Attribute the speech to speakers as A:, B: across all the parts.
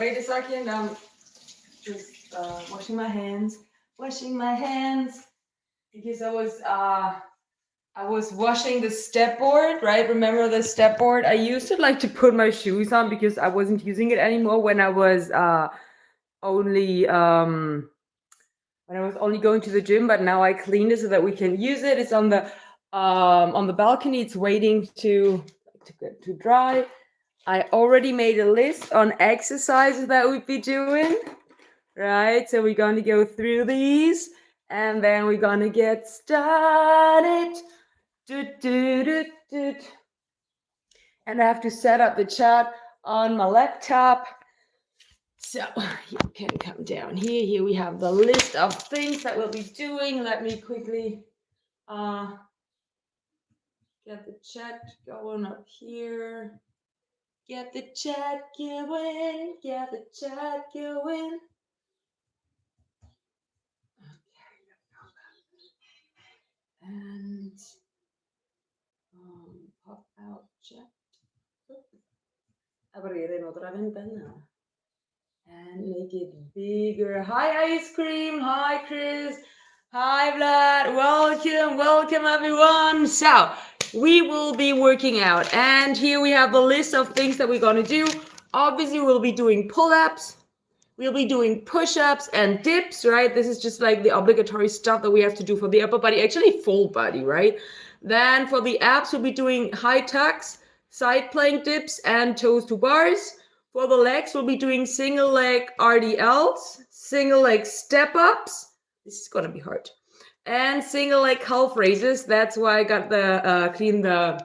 A: Wait a second. Just washing my hands. Because I was washing the step board, right? Remember the step board? I used to like to put my shoes on because I wasn't using it anymore when I was only going to the gym, but now I cleaned it so that we can use it. It's on the balcony. It's waiting to get to dry. I already made a list on exercises that we'd be doing, right? So we're going to go through these and then we're going to get started. And I have to set up the chat on my laptop. So you can come down here. Here we have the list of things that we'll be doing. Let me quickly get the chat going up here. Get the chat going. Get the chat going. And pop out chat. Abrir otra ventana. And make it bigger. Hi, Ice Cream. Hi, Chris. Hi, Vlad. Welcome, everyone. So, we will be working out. And here we have the list of things that we're going to do. Obviously, we'll be doing pull-ups. We'll be doing push-ups and dips, right? This is just like the obligatory stuff that we have to do for the upper body, actually full body, right? Then for the abs, we'll be doing high tucks, side plank dips, and toes to bars. For the legs, we'll be doing single leg RDLs, single leg step ups. This is going to be hard. And single leg calf raises. That's why I got the clean the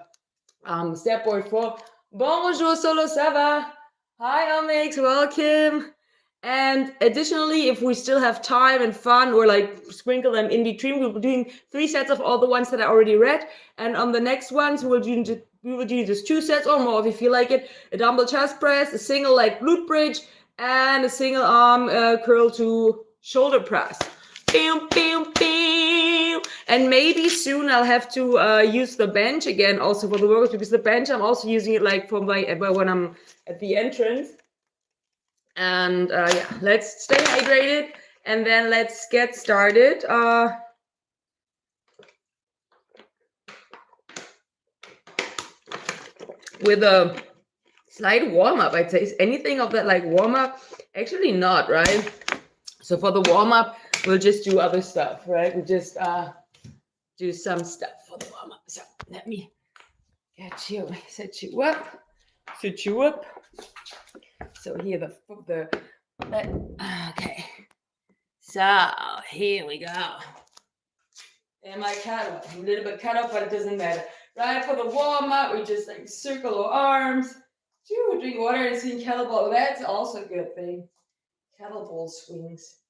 A: step board for. Bonjour, Solo Sava. Hi, Amix. Welcome. And additionally, if we still have time and fun or like sprinkle them in between, we'll be doing 3 sets of all the ones that I already read. And on the next ones, we will do just 2 sets or more if you feel like it. A dumbbell chest press, a single leg glute bridge, and a single arm curl to shoulder press. Bam, bam, bam. And maybe soon I'll have to use the bench again also for the workouts, because the bench, I'm also using it like for when I'm at the entrance. And yeah, let's stay hydrated and then let's get started. With a slight warm-up, I'd say. Is anything of that like warm-up? Actually not, right? So for the warm-up, we'll just do other stuff, right? We'll just do some stuff for the warm-up. So let me get you, set you up. So here okay. So here we go. And my cut off, a little bit cut off, but it doesn't matter. Right, for the warm-up, we just like circle our arms. Drink water and swing kettlebell. That's also a good thing. Kettlebell swings.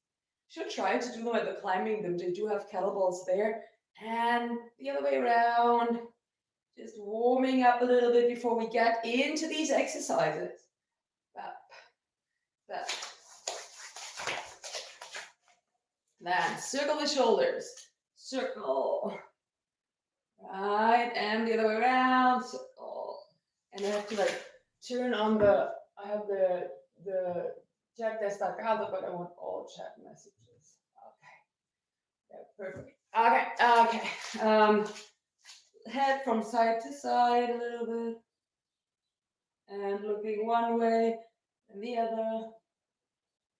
A: Should try to do them at the climbing gym. They do have kettlebells there. And the other way around. Just warming up a little bit before we get into these exercises. Up. Then circle the shoulders. Circle. Right, and the other way around. Circle. And I have to like turn on I have the chat destacado, but I want all chat messages. Okay. Yeah, perfect. Okay. Head from side to side a little bit. And looking one way and the other.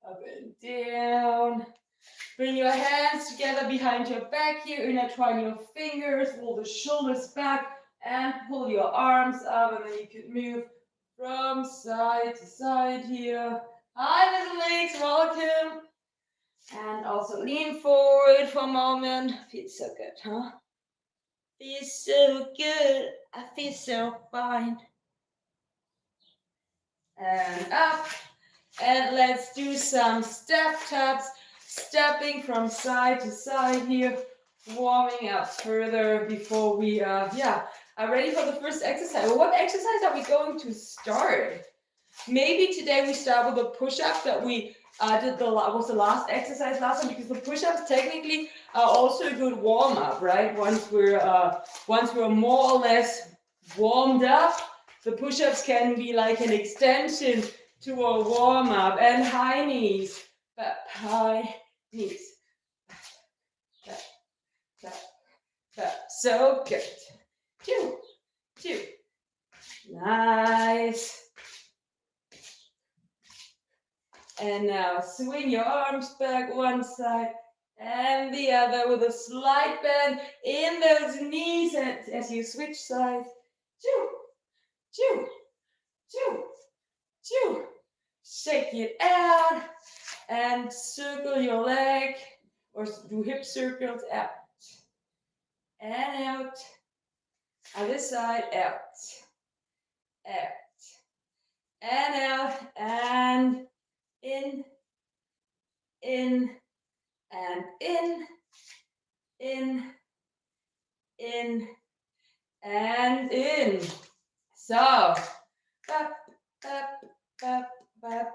A: Up and down. Bring your hands together behind your back here. Intertwine your fingers. Roll the shoulders back and pull your arms up. And then you can move from side to side here. Hi, little legs. Welcome. And also lean forward for a moment. Feels so good, huh? Feels so good. I feel so fine. And up. And let's do some step taps. Stepping from side to side here. Warming up further before we are ready for the first exercise. Well, what exercise are we going to start? Maybe today we start with a push-up that we did was the last exercise last time, because the push-ups technically are also a good warm-up, right? Once we're more or less warmed up, the push-ups can be like an extension to a warm up and high knees, high knees. So good. 2, 2. Nice. And now swing your arms back one side and the other with a slight bend in those knees as you switch sides. 2, 2, 2, 2. Shake it out and circle your leg or do hip circles out and out. Other side, out, out, and out, and in, and in, and in. So, up, up, up, up,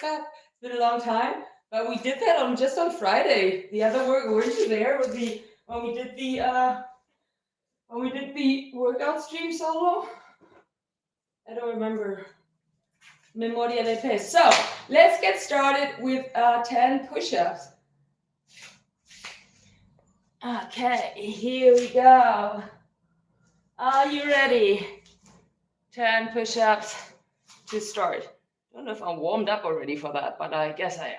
A: up. It's been a long time, but we did that just on Friday. The other work, weren't you there? When we did the workout stream solo. I don't remember. Memoria de pes. So let's get started with 10 push-ups. Okay, here we go. Are you ready? 10 push-ups to start. I don't know if I'm warmed up already for that, but I guess I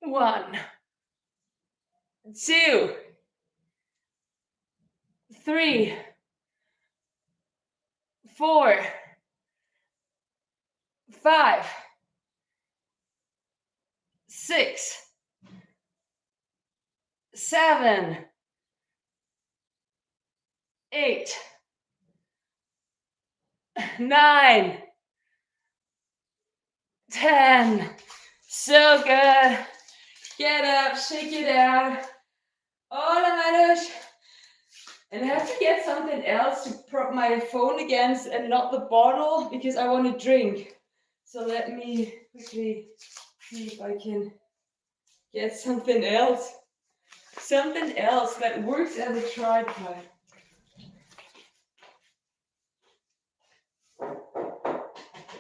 A: am. 1, 2, 3, 4, 5, 6, 7, 8, 9, 10. So good. Get up, shake it out. Hola, Manush. And I have to get something else to prop my phone against and not the bottle because I want to drink. So let me quickly see if I can get something else. Something else that works as a tripod.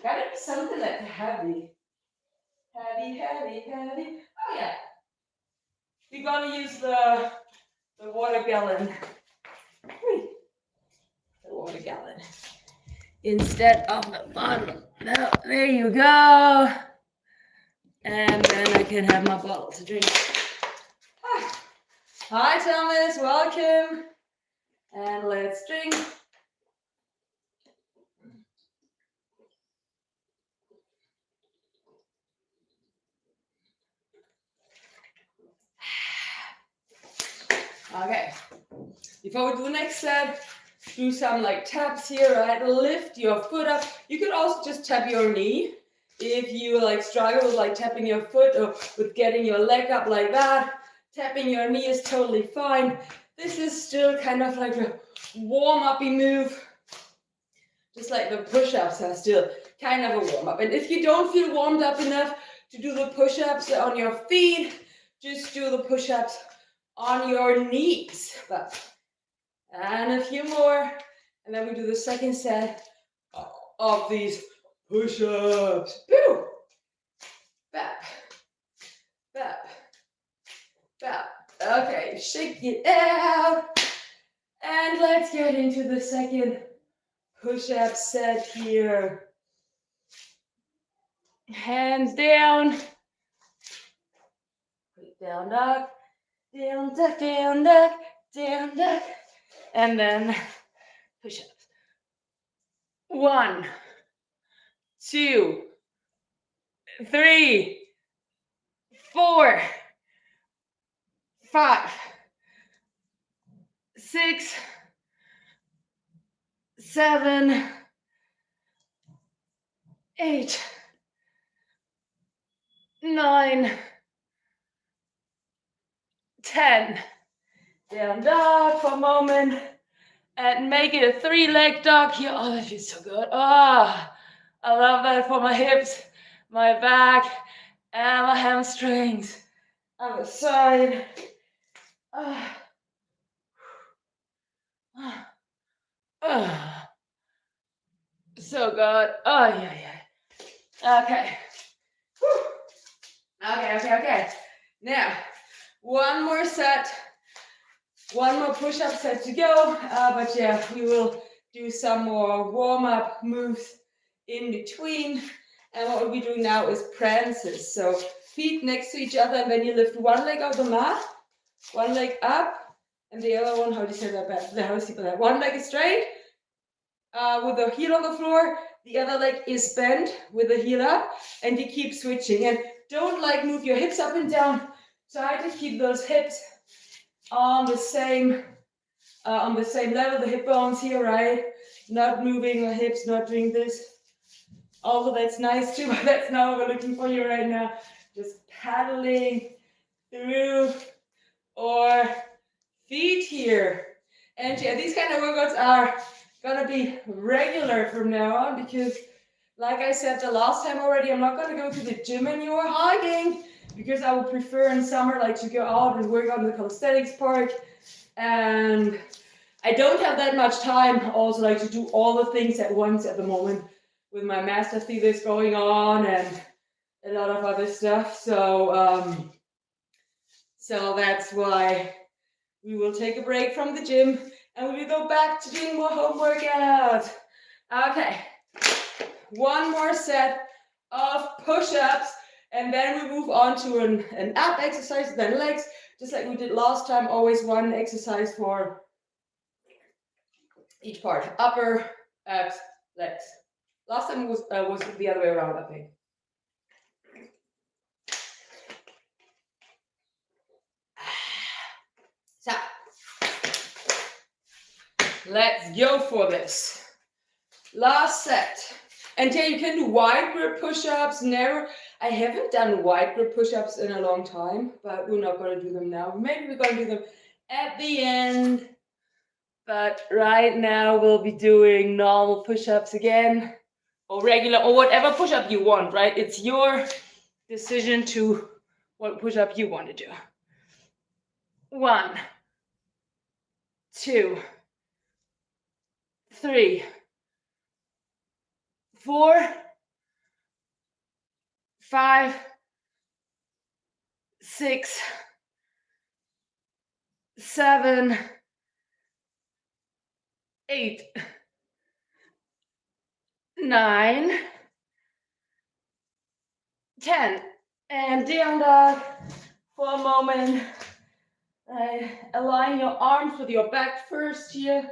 A: Gotta be something that's heavy. Heavy. Oh yeah. We're gonna use the water gallon. The water gallon. Instead of the bottle. Now, there you go. And then I can have my bottle to drink. Hi Thomas, welcome. And let's drink. Okay, before we do the next set, do some like taps here, right? Lift your foot up. You could also just tap your knee if you like struggle with like tapping your foot or with getting your leg up like that. Tapping your knee is totally fine. This is still kind of like a warm-uppy move. Just like the push-ups are still kind of a warm-up. And if you don't feel warmed up enough to do the push-ups on your feet, just do the push-ups on your knees. And a few more. And then we do the second set of these push-ups. Boo! Bap. Bap. Bap. Okay, shake it out. And let's get into the second push-up set here. Hands down. Down dog. Down dog, down dog, down dog. And then push-ups. 1, 2, 3, 4, 5, 6, 7, 8, 9, 10. Down dog for a moment. And make it a 3-leg dog here. Oh, that feels so good. Oh, I love that for my hips, my back, and my hamstrings. On the side. So good. Oh, yeah. Okay. Whew. Okay. Now, one more set. One more push-up set to go. But yeah, we will do some more warm-up moves in between. And what we'll be doing now is prances. So feet next to each other, and then you lift one leg off the mat, one leg up, and the other one, how do you say that back? How do you say that? One leg is straight, with the heel on the floor, the other leg is bent with the heel up, and you keep switching. And don't like move your hips up and down. Try to keep those hips on the same level, the hip bones here, right? Not moving the hips, not doing this. Also, that's nice too, but that's not what we're looking for here right now. Just paddling through or feet here. And yeah, these kind of workouts are gonna be regular from now on because, like I said the last time already, I'm not gonna go to the gym anymore hiking because I would prefer in summer like to go out and work out in the calisthenics park. And I don't have that much time also like to do all the things at once at the moment with my master thesis going on and a lot of other stuff. So that's why we will take a break from the gym and we will go back to doing more home workouts. Okay, one more set of push-ups and then we move on to an ab exercise, then legs, just like we did last time, always one exercise for each part, upper, abs, legs. Last time was the other way around, I think. So, let's go for this. Last set. And here you can do wide grip push-ups, narrow. I haven't done wide grip push-ups in a long time, but we're not going to do them now. Maybe we're going to do them at the end. But right now we'll be doing normal push-ups again, or regular, or whatever push-up you want, right? It's your decision to what push-up you want to do. 1, 2, 3, 4, 5, 6, 7, 8, 9, 10. And down dog for a moment. Align your arms with your back first here.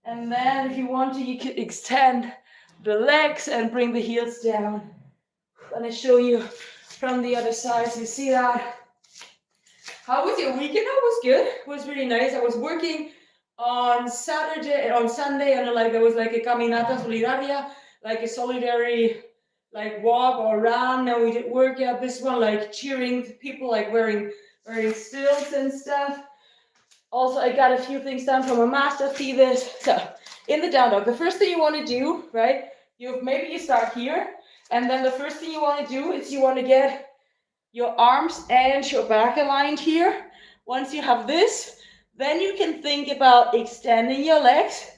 A: And then if you want to, you can extend the legs and bring the heels down. I'm going to show you from the other side so you see that. How was your weekend? It was good. It was really nice. I was working on Sunday, and like there was like a caminata solidaria, like a solidary like walk or run. And we did workout. This one like cheering people, like wearing stilts and stuff. Also, I got a few things done from a master thesis. So in the down dog, the first thing you want to do, right? Maybe you start here, and then the first thing you want to do is you want to get your arms and your back aligned here. Once you have this, then you can think about extending your legs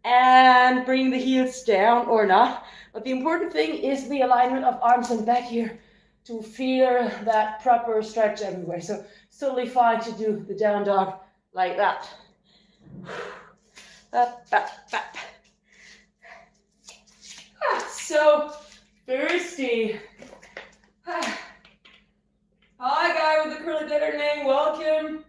A: and bring the heels down or not. But the important thing is the alignment of arms and back here to feel that proper stretch everywhere. So it's totally fine to do the down dog like that. Up, up, up. So thirsty. Hi, guy with the curly glitter name. Welcome.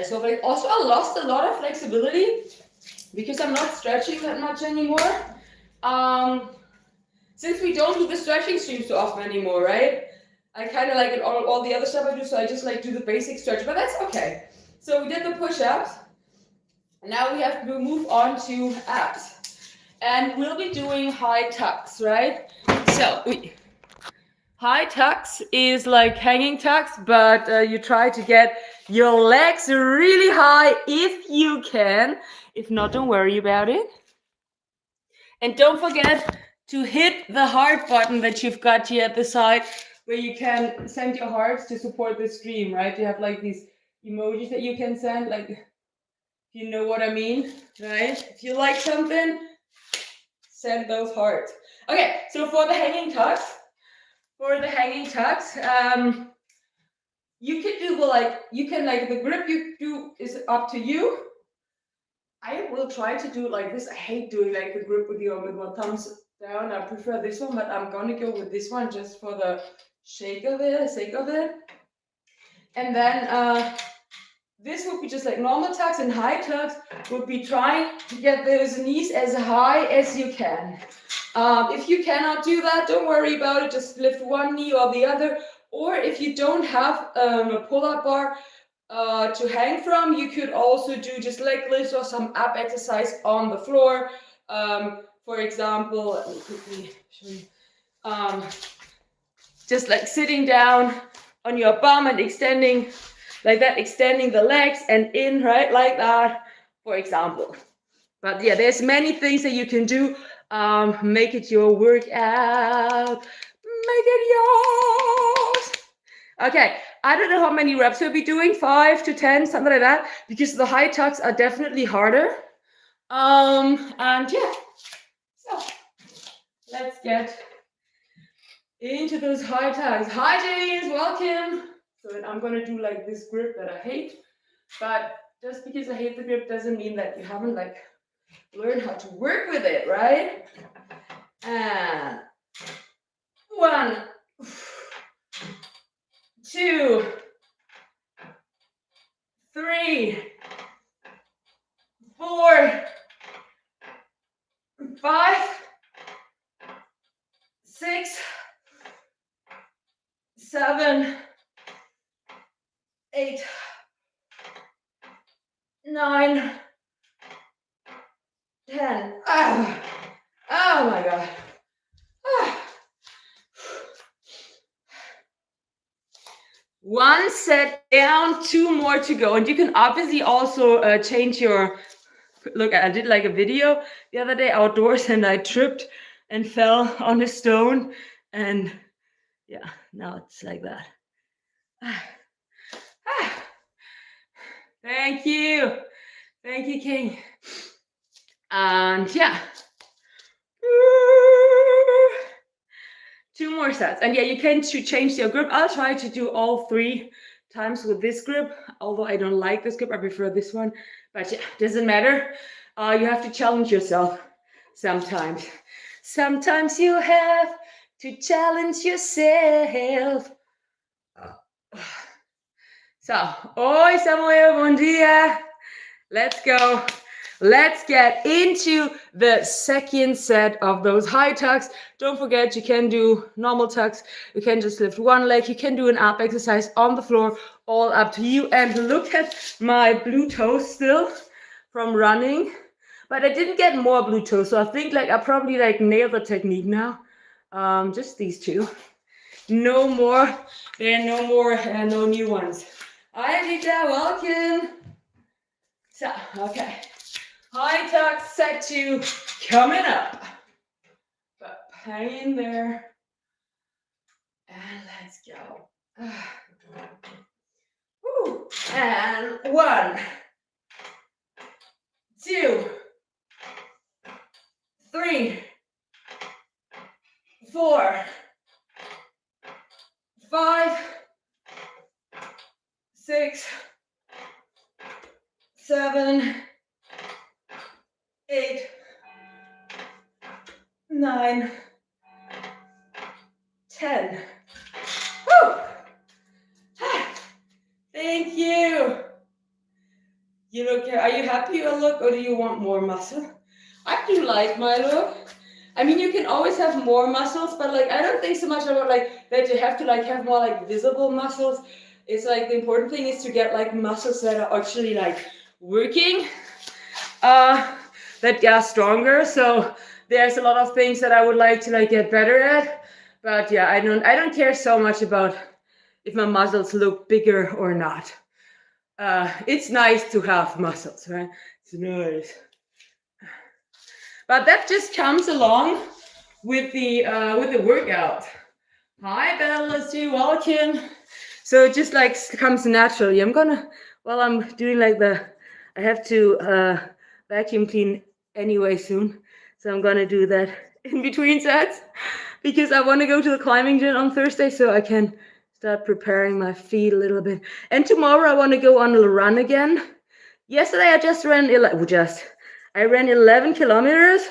A: So also I lost a lot of flexibility because I'm not stretching that much anymore. Since we don't do the stretching streams so often anymore, right? I kind of like it all the other stuff I do, so I just like do the basic stretch, but that's okay. So we did the push-ups. Now we have to move on to abs. And we'll be doing high tucks, right? So high tucks is like hanging tucks, but you try to get your legs really high if you can. If not, don't worry about it. And don't forget to hit the heart button that you've got here at the side where you can send your hearts to support the stream, right? You have like these emojis that you can send, like if You know what I mean, right? If you like something, send those hearts. Okay, so for the hanging tucks, you could do the grip you do is up to you. I will try to do it like this. I hate doing like the grip with my thumbs down. I prefer this one, but I'm gonna go with this one just for the sake of it. And then this would be just like normal tucks, and high tucks would be trying to get those knees as high as you can. If you cannot do that, don't worry about it. Just lift one knee or the other. Or if you don't have a pull-up bar to hang from, you could also do just leg lifts or some ab exercise on the floor. For example, let me quickly show you. Just like sitting down on your bum and extending like that, extending the legs and in, right, like that, for example. But yeah, there's many things that you can do. Make it your workout. Make it yours. Okay, I don't know how many reps we'll be doing, 5 to 10, something like that, because the high tucks are definitely harder. And yeah, so let's get into those high tucks. Hi, James, welcome. So I'm gonna do like this grip that I hate, but just because I hate the grip doesn't mean that you haven't like learned how to work with it, right? And 1, 2, 3, 4, 5, 6, 7, 8, 9, 10. Oh my God. One set down, 2 more to go. And you can obviously also change your, look, I did like a video the other day outdoors and I tripped and fell on a stone. And yeah, now it's like that. Thank you. Thank you, King. And yeah. 2 more sets. And yeah, you can change your grip. I'll try to do all 3 times with this grip, although I don't like this grip. I prefer this one. But yeah, doesn't matter. You have to challenge yourself sometimes. Sometimes you have to challenge yourself. So, oi Samuel, bom dia. Let's go. Let's get into the second set of those high tucks. Don't forget, you can do normal tucks. You can just lift one leg. You can do an ab exercise on the floor, all up to you. And look at my blue toes still from running. But I didn't get more blue toes, so I think like I probably like nailed the technique now. Just these 2. No more. There are no more, no new ones. Hi, Rita, welcome. So, okay. High tuck set 2 coming up. But hang in there. And let's go. Woo. And 1, 2, 3, 4, 5, 6, 7, 8, 9, 10. Woo! Thank you. You look, are you happy with your look or do you want more muscle? I do like my look. I mean, you can always have more muscles, but like, I don't think so much about like that you have to like have more like visible muscles. It's like the important thing is to get like muscles that are actually like working, that are stronger. So there's a lot of things that I would like to like get better at, but yeah, I don't care so much about if my muscles look bigger or not. It's nice to have muscles, right? It's nice. But that just comes along with the workout. Hi, Bella, too, welcome. So it just like comes naturally. I'm gonna, while I'm doing like the I have to vacuum clean anyway soon. So I'm gonna do that in between sets because I want to go to the climbing gym on Thursday so I can start preparing my feet a little bit. And tomorrow I want to go on a run again. Yesterday I ran 11 kilometers,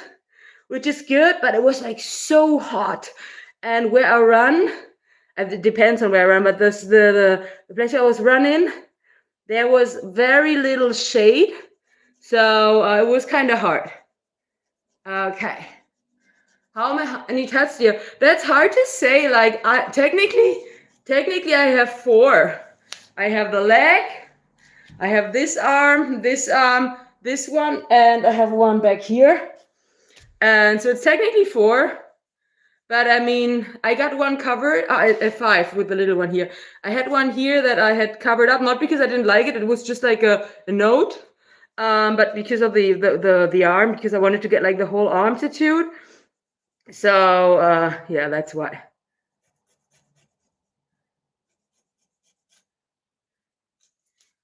A: which is good, but it was like so hot. And where I run, it depends on where I run, but the place I was running, there was very little shade, so it was kind of hard. Okay. How many touched you? That's hard to say. Like technically I have 4. I have the leg, I have this arm, this one, and I have one back here. And so it's technically 4. But I mean, I got one covered at 5 with the little one here. I had one here that I had covered up, not because I didn't like it. It was just like a note, but because of the arm, because I wanted to get like the whole arm tattooed. So yeah, that's why.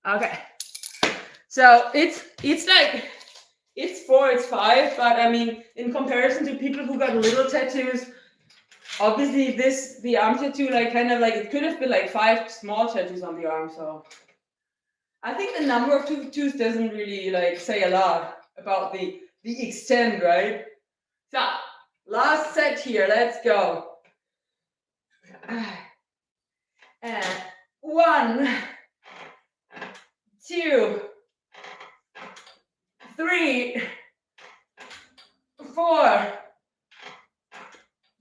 A: Okay. So it's like it's 4, it's 5, but I mean, in comparison to people who got little tattoos, obviously the arm tattoo, like kind of like it could have been like 5 small tattoos on the arm. So I think the number of tattoos doesn't really like say a lot about the extent, right? So last set here, let's go. And 1, 2, 3, 4,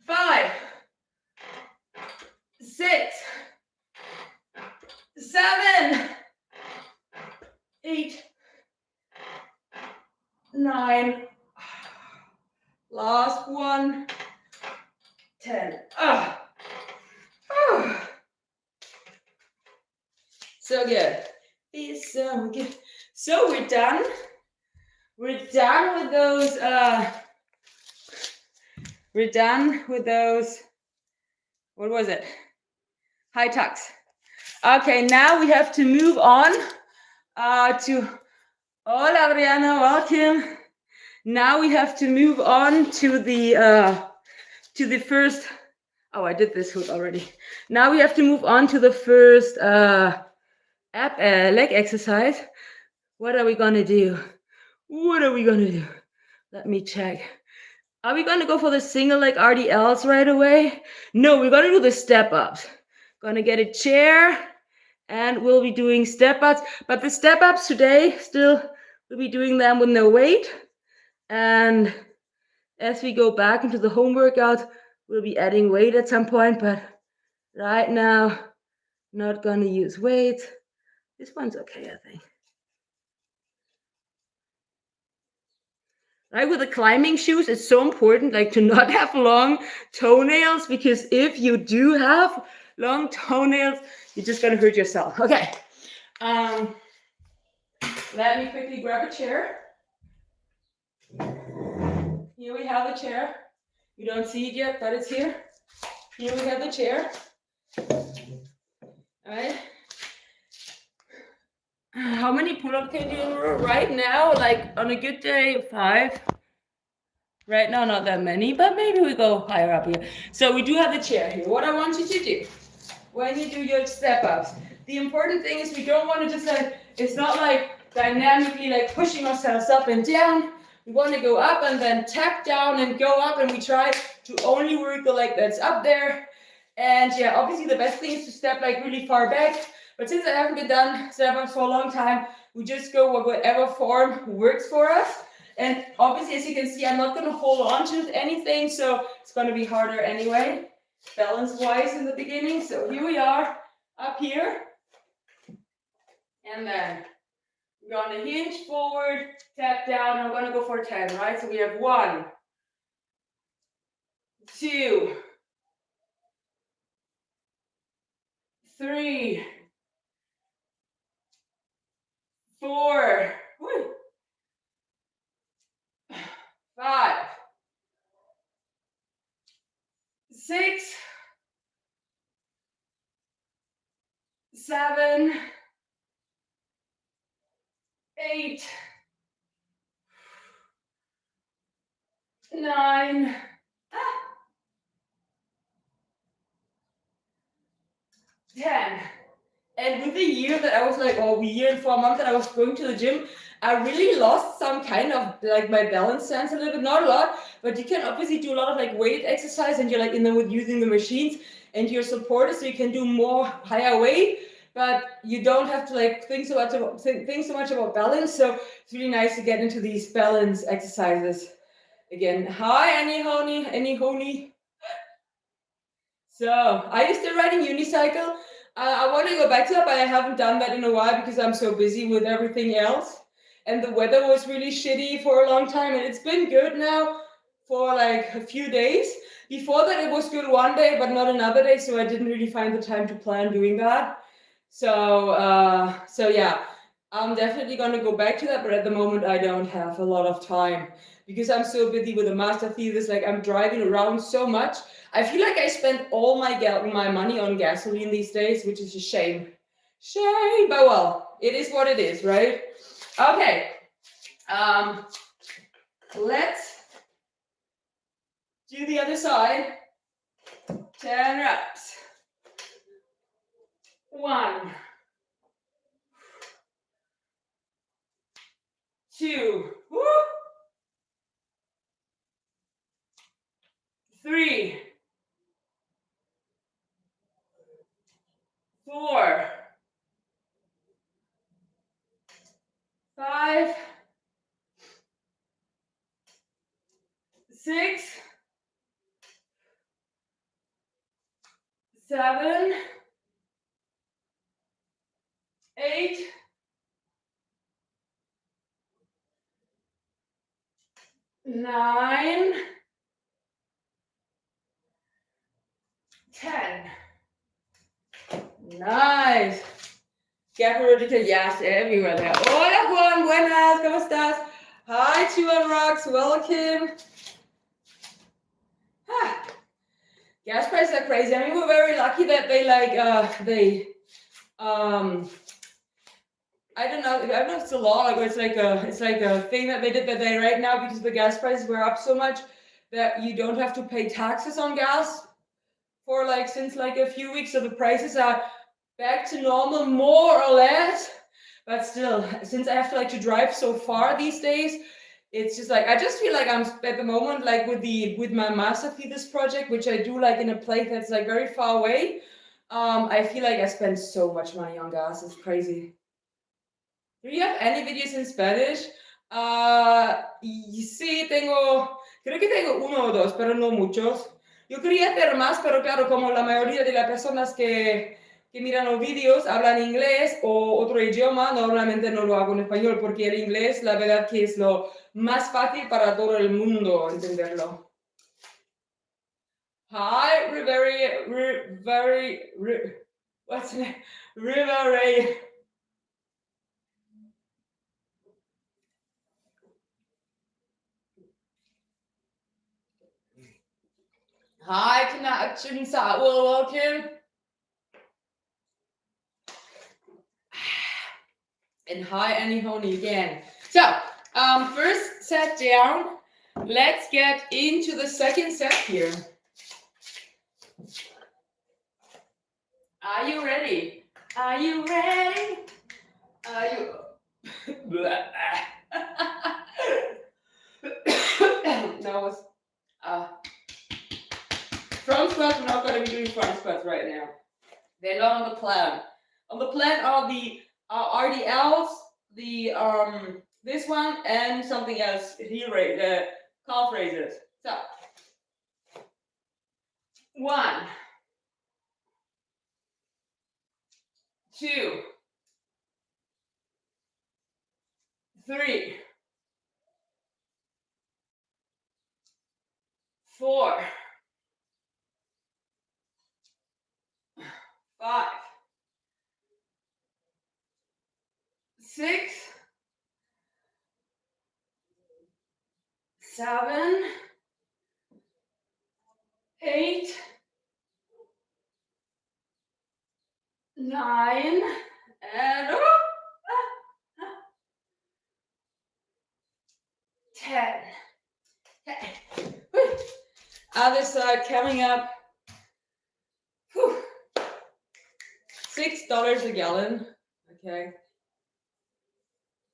A: 5, 6, 7, 8, 9. Last one. 10. So good. It's so good. So we're done. We're done with those. We're done with those. What was it? High tucks. Okay, now we have to move on to. Hola, Adriana, welcome. Now we have to move on to the first. Oh, I did this hook already. Now we have to move on to the first leg exercise. What are we gonna do? What are we gonna do? Let me check. Are we gonna go for the single leg RDLs right away? No, we're gonna do the step ups. Gonna get a chair and we'll be doing step ups. But the step ups today, still we'll be doing them with no weight. And as we go back into the home workout, we'll be adding weight at some point. But right now, not gonna use weights. This one's okay, I think. Right, with the climbing shoes, it's so important like to not have long toenails, because if you do have long toenails, you're just gonna hurt yourself. Okay. Let me quickly grab a chair. Here we have the chair. You don't see it yet, but it's here. Here we have the chair. All right. How many pull-ups can you do right now? Like on a good day, 5. Right now, not that many, but maybe we go higher up here. So we do have the chair here. What I want you to do when you do your step ups, the important thing is we don't want to just like, it's not like dynamically like pushing ourselves up and down. We want to go up and then tap down and go up, and we try to only work the leg that's up there. And yeah, obviously the best thing is to step like really far back. But since I haven't been done step ups for a long time, we just go with whatever form works for us. And obviously, as you can see, I'm not going to hold on to anything, so it's going to be harder anyway, balance-wise in the beginning. So here we are, up here. And then we're going to hinge forward, tap down. I'm going to go for 10, right? So we have 1, 2, 3, 4, 5, 6, 7, 8, 8, 9, 10. And with the year that I was like, oh, a year and 4 months that I was going to the gym, I really lost some kind of like my balance sense a little bit, not a lot, but you can obviously do a lot of like weight exercise and you're like in there with using the machines and you're supported so you can do more higher weight, but you don't have to like think so much about balance. So it's really nice to get into these balance exercises again. Hi, Annie Honey. So I used to riding unicycle. I want to go back to that, but I haven't done that in a while because I'm so busy with everything else. And the weather was really shitty for a long time, and it's been good now for like a few days. Before that, it was good one day, but not another day, so I didn't really find the time to plan doing that. So yeah, I'm definitely going to go back to that, but at the moment, I don't have a lot of time because I'm so busy with the master thesis. Like I'm driving around so much. I feel like I spend all my money on gasoline these days, which is a shame. Shame, but well, it is what it is, right? Okay. Let's do the other side. 10 reps. 1, 2, woo, 3, 4, 5, 6, 7, 8, 9, 10. Nice. Yes, everywhere there. Hola Juan, buenas, ¿cómo estás? Hi, Chuan Rocks, welcome. Gas prices are crazy. I mean, we're very lucky that they I don't know if it's a law, like it's like a thing that they did that they right now because the gas prices were up so much that you don't have to pay taxes on gas for like since like a few weeks, so the prices are back to normal more or less. But still, since I have to drive so far these days, it's just like I just feel like I'm at the moment like with my master thesis project, which I do like in a place that's like very far away. I feel like I spend so much money on gas. It's crazy. Do you have any videos in Spanish? Sí, creo que tengo uno o dos, pero no muchos. Yo quería hacer más, pero claro, como la mayoría de las personas que miran los vídeos hablan inglés o otro idioma, normalmente no lo hago en español, porque el inglés, la verdad que es lo más fácil para todo el mundo entenderlo. Hi, what's the name? River. Hi, connections at welcome. And hi, Annie Honey again. So, first set down. Let's get into the second set here. Are you ready? Are you ready? Are you? No, front squats. We're not going to be doing front squats right now. They're not on the plan. On the plan are the RDLs, the this one, and something else. Heel raise, calf raises. So 1, 2, 3, 4, 5, 6, 7, 8, 9, and 10. Other side coming up. Whew. $6 a gallon. Okay.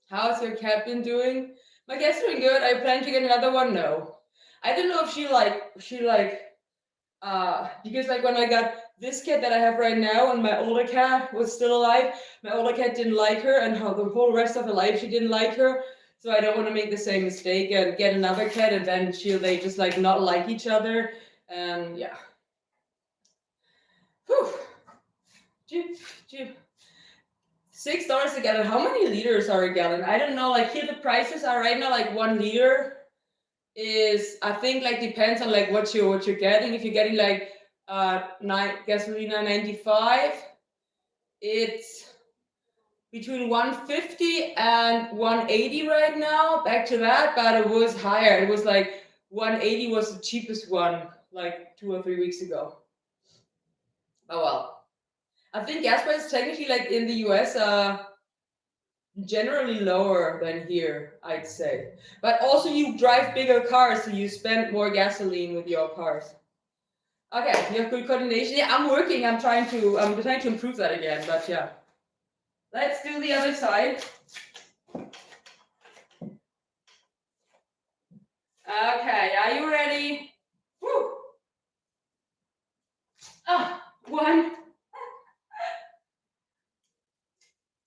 A: How's your cat been doing? My cat's doing good. I plan to get another one. No, I don't know if she because like when I got this cat that I have right now and my older cat was still alive, my older cat didn't like her, and how the whole rest of her life she didn't like her. So I don't want to make the same mistake and get another cat and then they just like not like each other. And yeah. Whew. $6 a gallon. How many liters are a gallon? I don't know. Like here the prices are right now like 1 liter is, I think, like depends on like what you're getting. If you're getting like gasolina 95, it's between 150 and 180 right now. Back to that, but it was higher. It was like 180 was the cheapest one like 2 or 3 weeks ago. Oh well. I think gas prices technically like in the US generally lower than here, I'd say. But also you drive bigger cars, so you spend more gasoline with your cars. Okay, you have good coordination. Yeah, I'm working. I'm trying to improve that again, but yeah. Let's do the other side. Okay, are you ready? Woo! 1,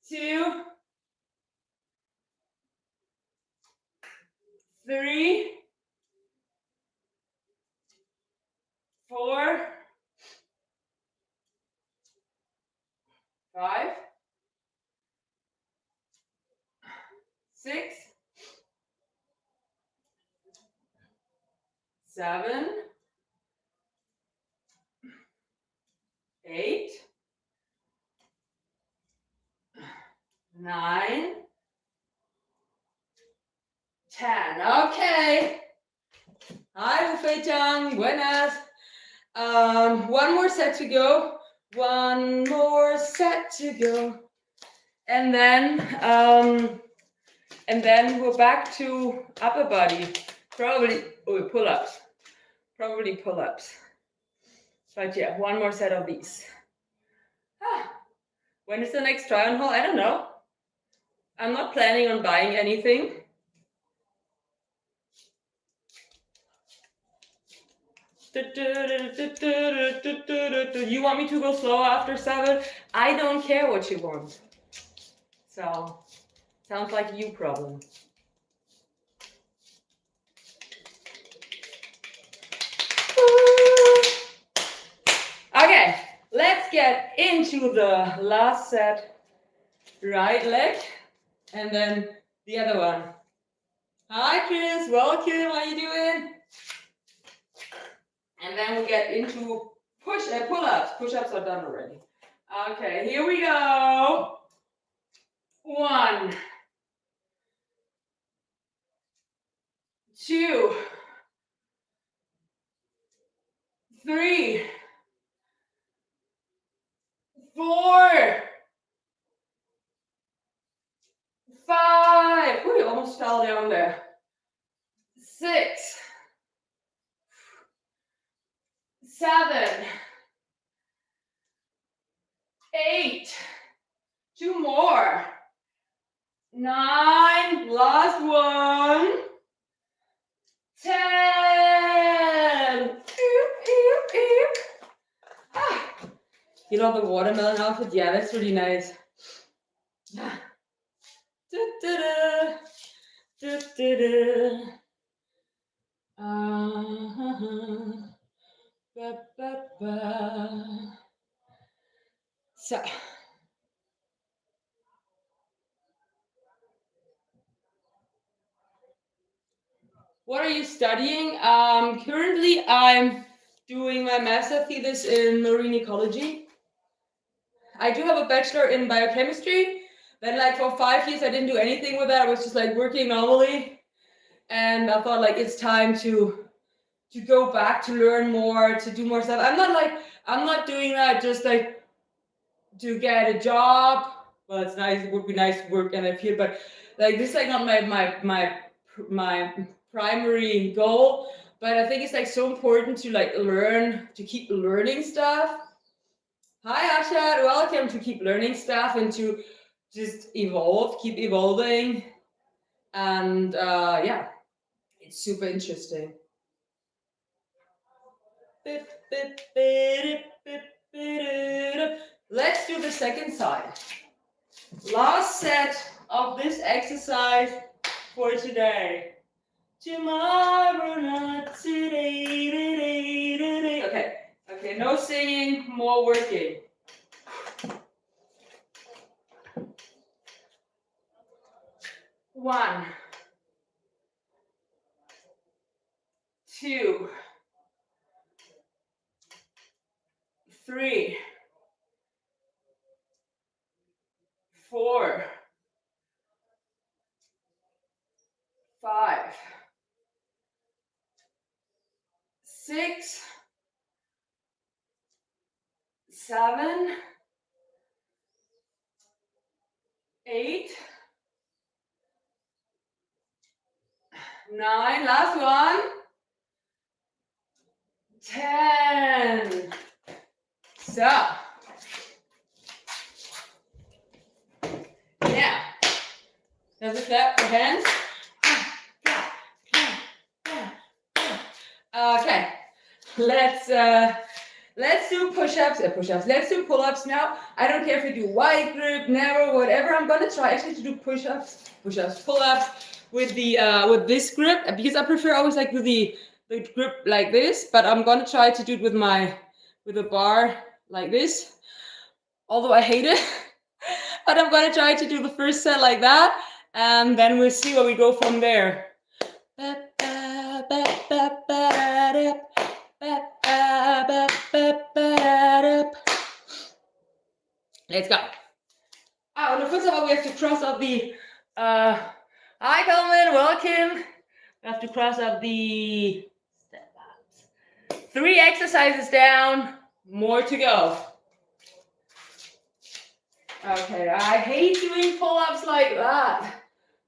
A: 2, 3, 4, 5, 6, 7, 8, 9, 10. Okay. Hi, Ufei-chan. Buenas. One more set to go. One more set to go. And then we're back to upper body. Probably pull-ups. Probably pull-ups. But yeah, one more set of these. When is the next try-on haul? I don't know. I'm not planning on buying anything. You want me to go slower after 7? I don't care what you want. So, sounds like you problem. Okay, let's get into the last set. Right leg, and then the other one. Hi, Chris. Welcome. How you doing? And then we'll get into pull-ups. Push-ups are done already. Okay, here we go. 1, 2, 3, 4, 5. Ooh, you almost fell down there. 6, 7, 8. 2 more. 9. Last one. 10. You know the watermelon outfit? Yeah, that's really nice. So, what are you studying? Currently, I'm doing my master thesis in marine ecology. I do have a bachelor in biochemistry. Then, like for 5 years, I didn't do anything with that. I was just like working normally, and I thought like it's time to go back to learn more, to do more stuff. I'm not doing that just like to get a job. Well, it's nice. It would be nice to work in a field, but like this is like not my primary goal, but I think it's like so important to like learn, to keep learning stuff. Hi Ashad, welcome, to keep learning stuff and to just evolve, keep evolving. And yeah, it's super interesting. Let's do the second side. Last set of this exercise for today. Tomorrow, not today. Okay, no singing, more working. One, two, three, 4, 5, 6, 7, 8, 9, last one, 10. So, yeah, there's a clap for hands. Okay, let's do push-ups. Let's do pull-ups now. I don't care if you do wide grip, narrow, whatever. I'm gonna try actually to do push-ups, pull-ups with the with this grip, because I prefer always like with the grip like this. But I'm gonna try to do it with a bar like this. Although I hate it, but I'm gonna try to do the first set like that, and then we'll see where we go from there. Let's go. And first of all, we have to cross up the hi Coleman, welcome. We have to cross up the step ups. 3 exercises down, more to go. Okay, I hate doing pull-ups like that.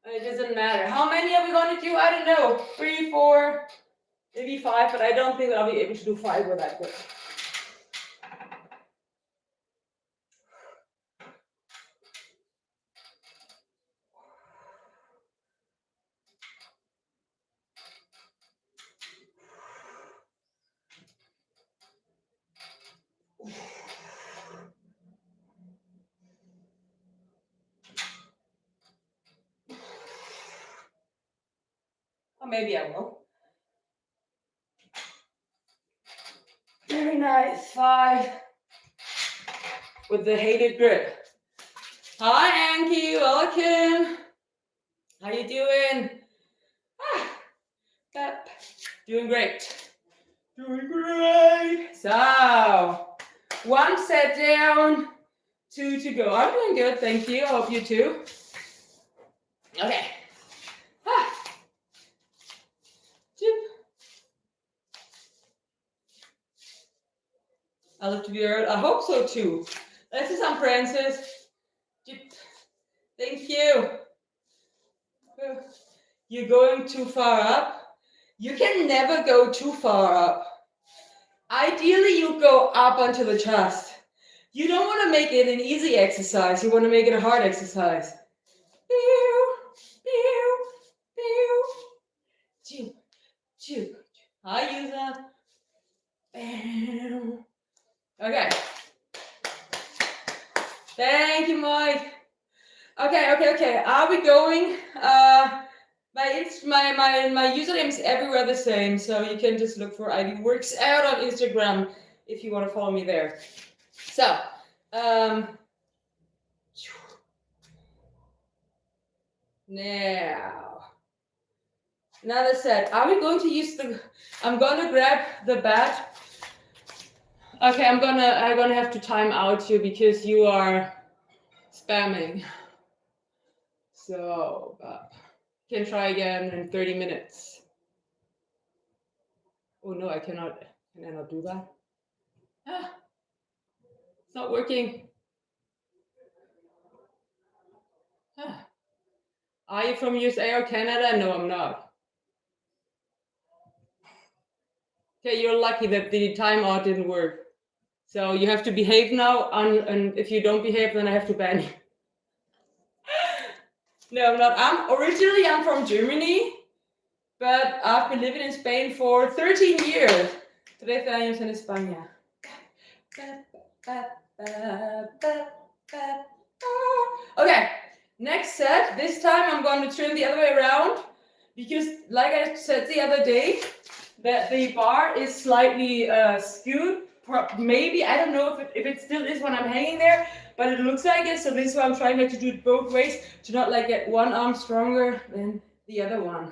A: It doesn't matter. How many are we going to do? I don't know. 3, 4, maybe 5, but I don't think I'll be able to do 5 with that grip. Or maybe I will. Very nice. 5 with the hated grip. Hi Anki, welcome. How you doing? Doing great. Doing great. So 1 set down, 2 to go. I'm doing good, thank you. I hope you too. Okay. I love to be heard. I hope so too. Let's do some prances. Thank you. You're going too far up. You can never go too far up. Ideally, you go up onto the chest. You don't want to make it an easy exercise. You want to make it a hard exercise. Hi, user. Okay. Thank you, Mike. Okay. Are we going? My username is everywhere the same, so you can just look for ID Works Out on Instagram if you want to follow me there. So, now another set. Are we going to use I'm gonna grab the bat. Okay, I'm gonna have to time out you because you are spamming. So, can try again in 30 minutes. Oh no, I cannot. Can I not do that? It's not working. Are you from USA or Canada? No, I'm not. Okay, you're lucky that the timeout didn't work. So you have to behave now, and if you don't behave, then I have to ban you. No, I'm not. I'm from Germany, but I've been living in Spain for 13 years. 13 años en España. Okay, next set. This time I'm going to turn the other way around because, like I said the other day, that the bar is slightly skewed. Maybe, I don't know if it still is when I'm hanging there, but it looks like it. So this is why I'm trying to do it both ways, to not like get one arm stronger than the other one.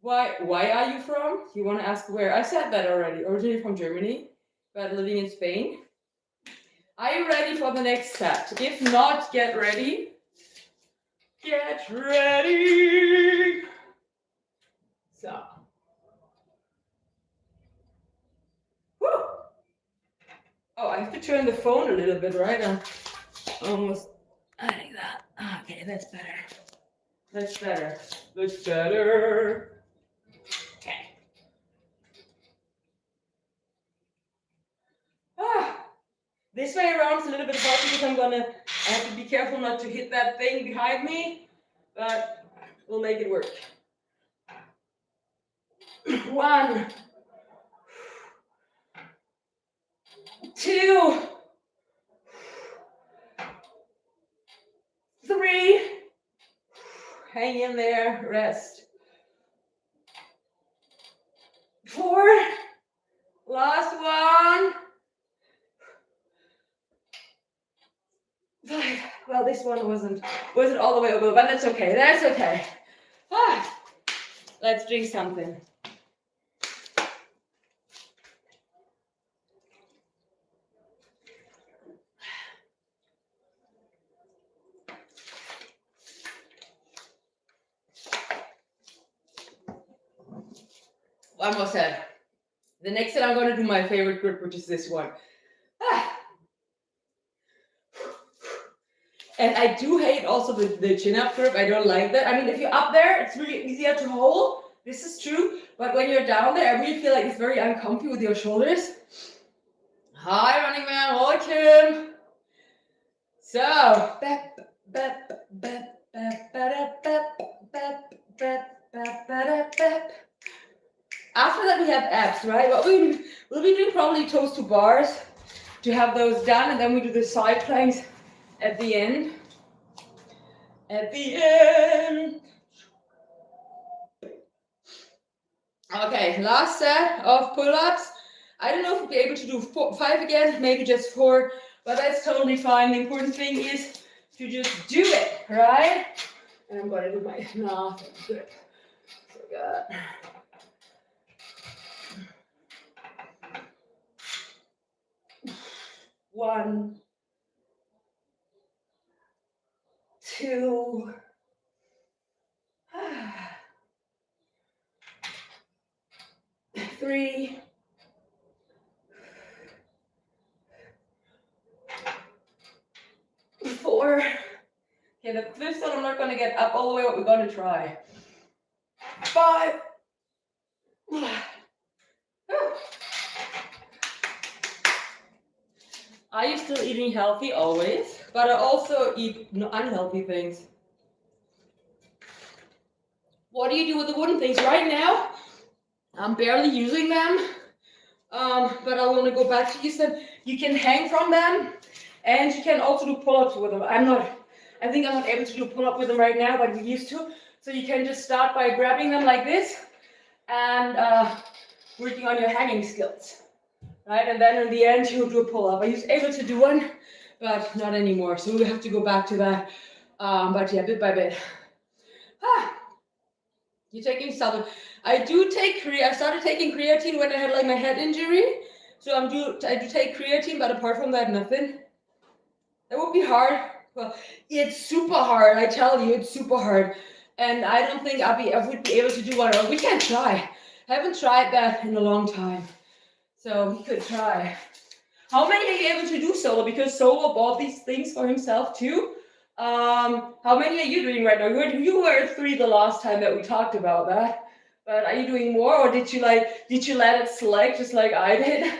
A: Why are you from? You want to ask where? I said that already. Originally from Germany, but living in Spain. Are you ready for the next set? If not, get ready. Get ready. So. Woo. Oh, I have to turn the phone a little bit, right? Almost like that. Okay, that's better. That's better. That's better. Okay. This way around is a little bit hard because I have to be careful not to hit that thing behind me, but we'll make it work. 1, 2, 3. Hang in there, rest. 4. Last one. 5. Well, this one wasn't all the way over, but that's okay. That's okay. Let's drink something. One more set. The next set I'm going to do my favorite grip, which is this one. And I do hate also the chin-up grip. I don't like that. I mean, if you're up there, it's really easier to hold. This is true. But when you're down there, I really feel like it's very uncomfy with your shoulders. Hi, running man. Welcome. So, after that we have abs, right? What we'll be doing probably toes to bars to have those done, and then we do the side planks at the end. At the end. Okay, last set of pull-ups. I don't know if we'll be able to do 5 again, maybe just 4, but that's totally fine. The important thing is to just do it, right? And I'm gonna do my mouth. Good. Forgot. One, 2, 3, 4. Okay, the fifth one I'm not going to get up all the way, but we're going to try. 5. Are you still eating healthy? Always. But I also eat unhealthy things. What do you do with the wooden things? Right now, I'm barely using them. But I want to go back to use them. You can hang from them. And you can also do pull-ups with them. I think I'm not able to do pull-up with them right now, but we used to. So you can just start by grabbing them like this and working on your hanging skills. Right, and then in the end you'll do a pull-up. I was able to do one, but not anymore. So we'll have to go back to that. But yeah, bit by bit. You're taking supplements. I started taking creatine when I had like my head injury. So I do take creatine, but apart from that, nothing. That would be hard. Well, it's super hard. I tell you, it's super hard. And I don't think I would be able to do one. Or we can try. I haven't tried that in a long time. So we could try. How many are you able to do solo? Because Solo bought these things for himself too. How many are you doing right now? You were 3 the last time that we talked about that. But are you doing more, or did you let it slack just like I did?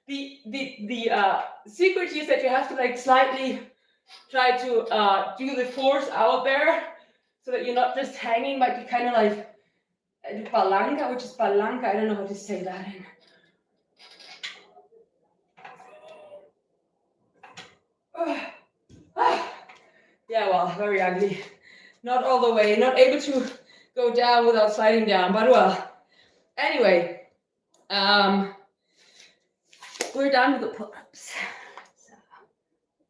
A: The secret is that you have to like slightly try to do the force out there, so that you're not just hanging, but you kind of like palanca, which is palanca. I don't know how to say that in. Yeah, well, very ugly. Not all the way, not able to go down without sliding down, but well. Anyway, we're done with the pull-ups. So,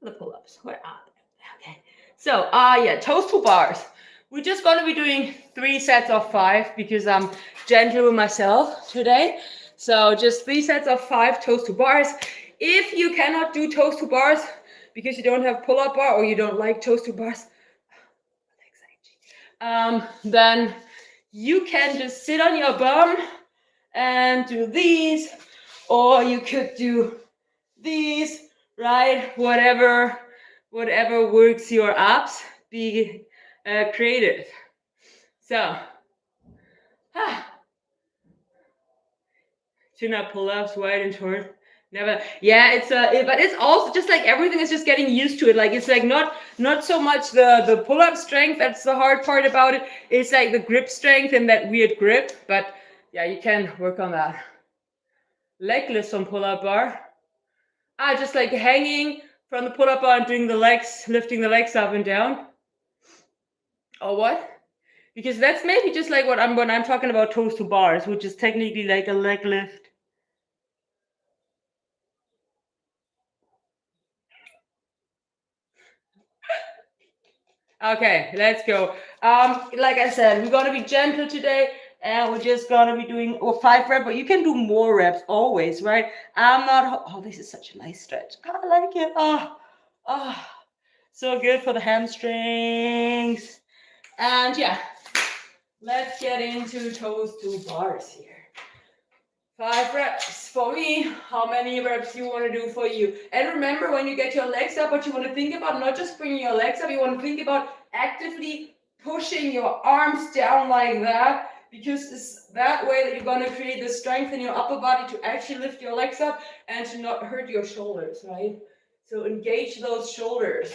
A: the pull-ups, where are they? Okay. So, yeah, toes to bars. We're just going to be doing 3 sets of 5 because I'm gentle with myself today. So just 3 sets of 5 toes to bars. If you cannot do toes to bars because you don't have pull-up bar or you don't like toes to bars, then you can just sit on your bum and do these, or you could do these, right? Whatever works your abs. Be creative. So, chin-up pull-ups, wide and short. Never. Yeah, it's but it's also just like everything is just getting used to it. Like it's like not so much the pull-up strength. That's the hard part about it. It's like the grip strength and that weird grip. But yeah, you can work on that. Leg lifts on pull-up bar. Just like hanging from the pull-up bar and doing the legs, lifting the legs up and down. Or what? Because that's maybe just like when I'm talking about toes to bars, which is technically like a leg lift. Okay, let's go. Like I said, we're gonna be gentle today, and we're just gonna be doing 5 reps, but you can do more reps always, right? I'm not. Oh, this is such a nice stretch. I like it. So good for the hamstrings. And yeah, let's get into toes to bars here. 5 reps for me. How many reps you want to do for you? And remember, when you get your legs up, what you want to think about, not just bringing your legs up, you want to think about actively pushing your arms down like that, because it's that way that you're going to create the strength in your upper body to actually lift your legs up and to not hurt your shoulders, right? So engage those shoulders.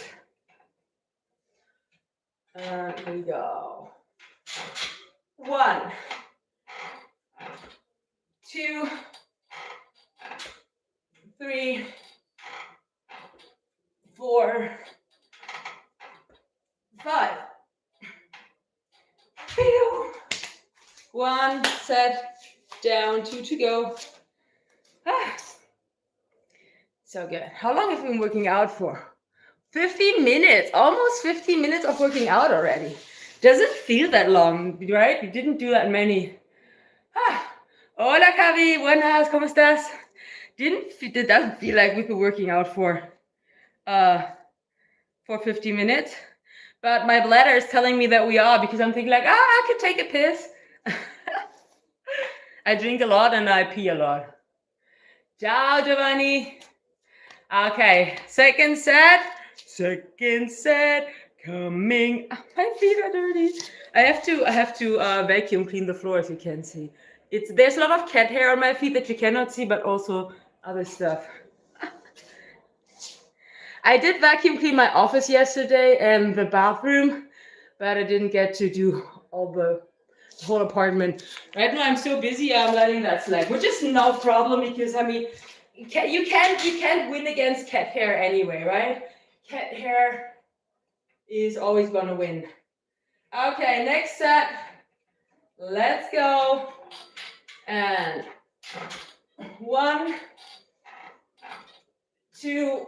A: And here we go. 1, 2, 3, 4, 5. 1 set down, 2 to go. So good. How long have you been working out for? 15 minutes, almost 15 minutes of working out already. Doesn't feel that long, right? You didn't do that many. Hola, Javi. Buenas, ¿cómo estás? It doesn't feel like we've been working out for 50 minutes. But my bladder is telling me that we are, because I'm thinking like, I could take a piss. I drink a lot and I pee a lot. Ciao, Giovanni. Okay, second set coming. My feet are dirty. I have to vacuum clean the floor, as you can see. There's a lot of cat hair on my feet that you cannot see, but also other stuff. I did vacuum clean my office yesterday and the bathroom, but I didn't get to do the whole apartment. Right now I'm so busy, I'm letting that slide, which is no problem, because I mean, you can't win against cat hair anyway, right? Cat hair is always gonna win. Okay, next set. Let's go. And 1, 2,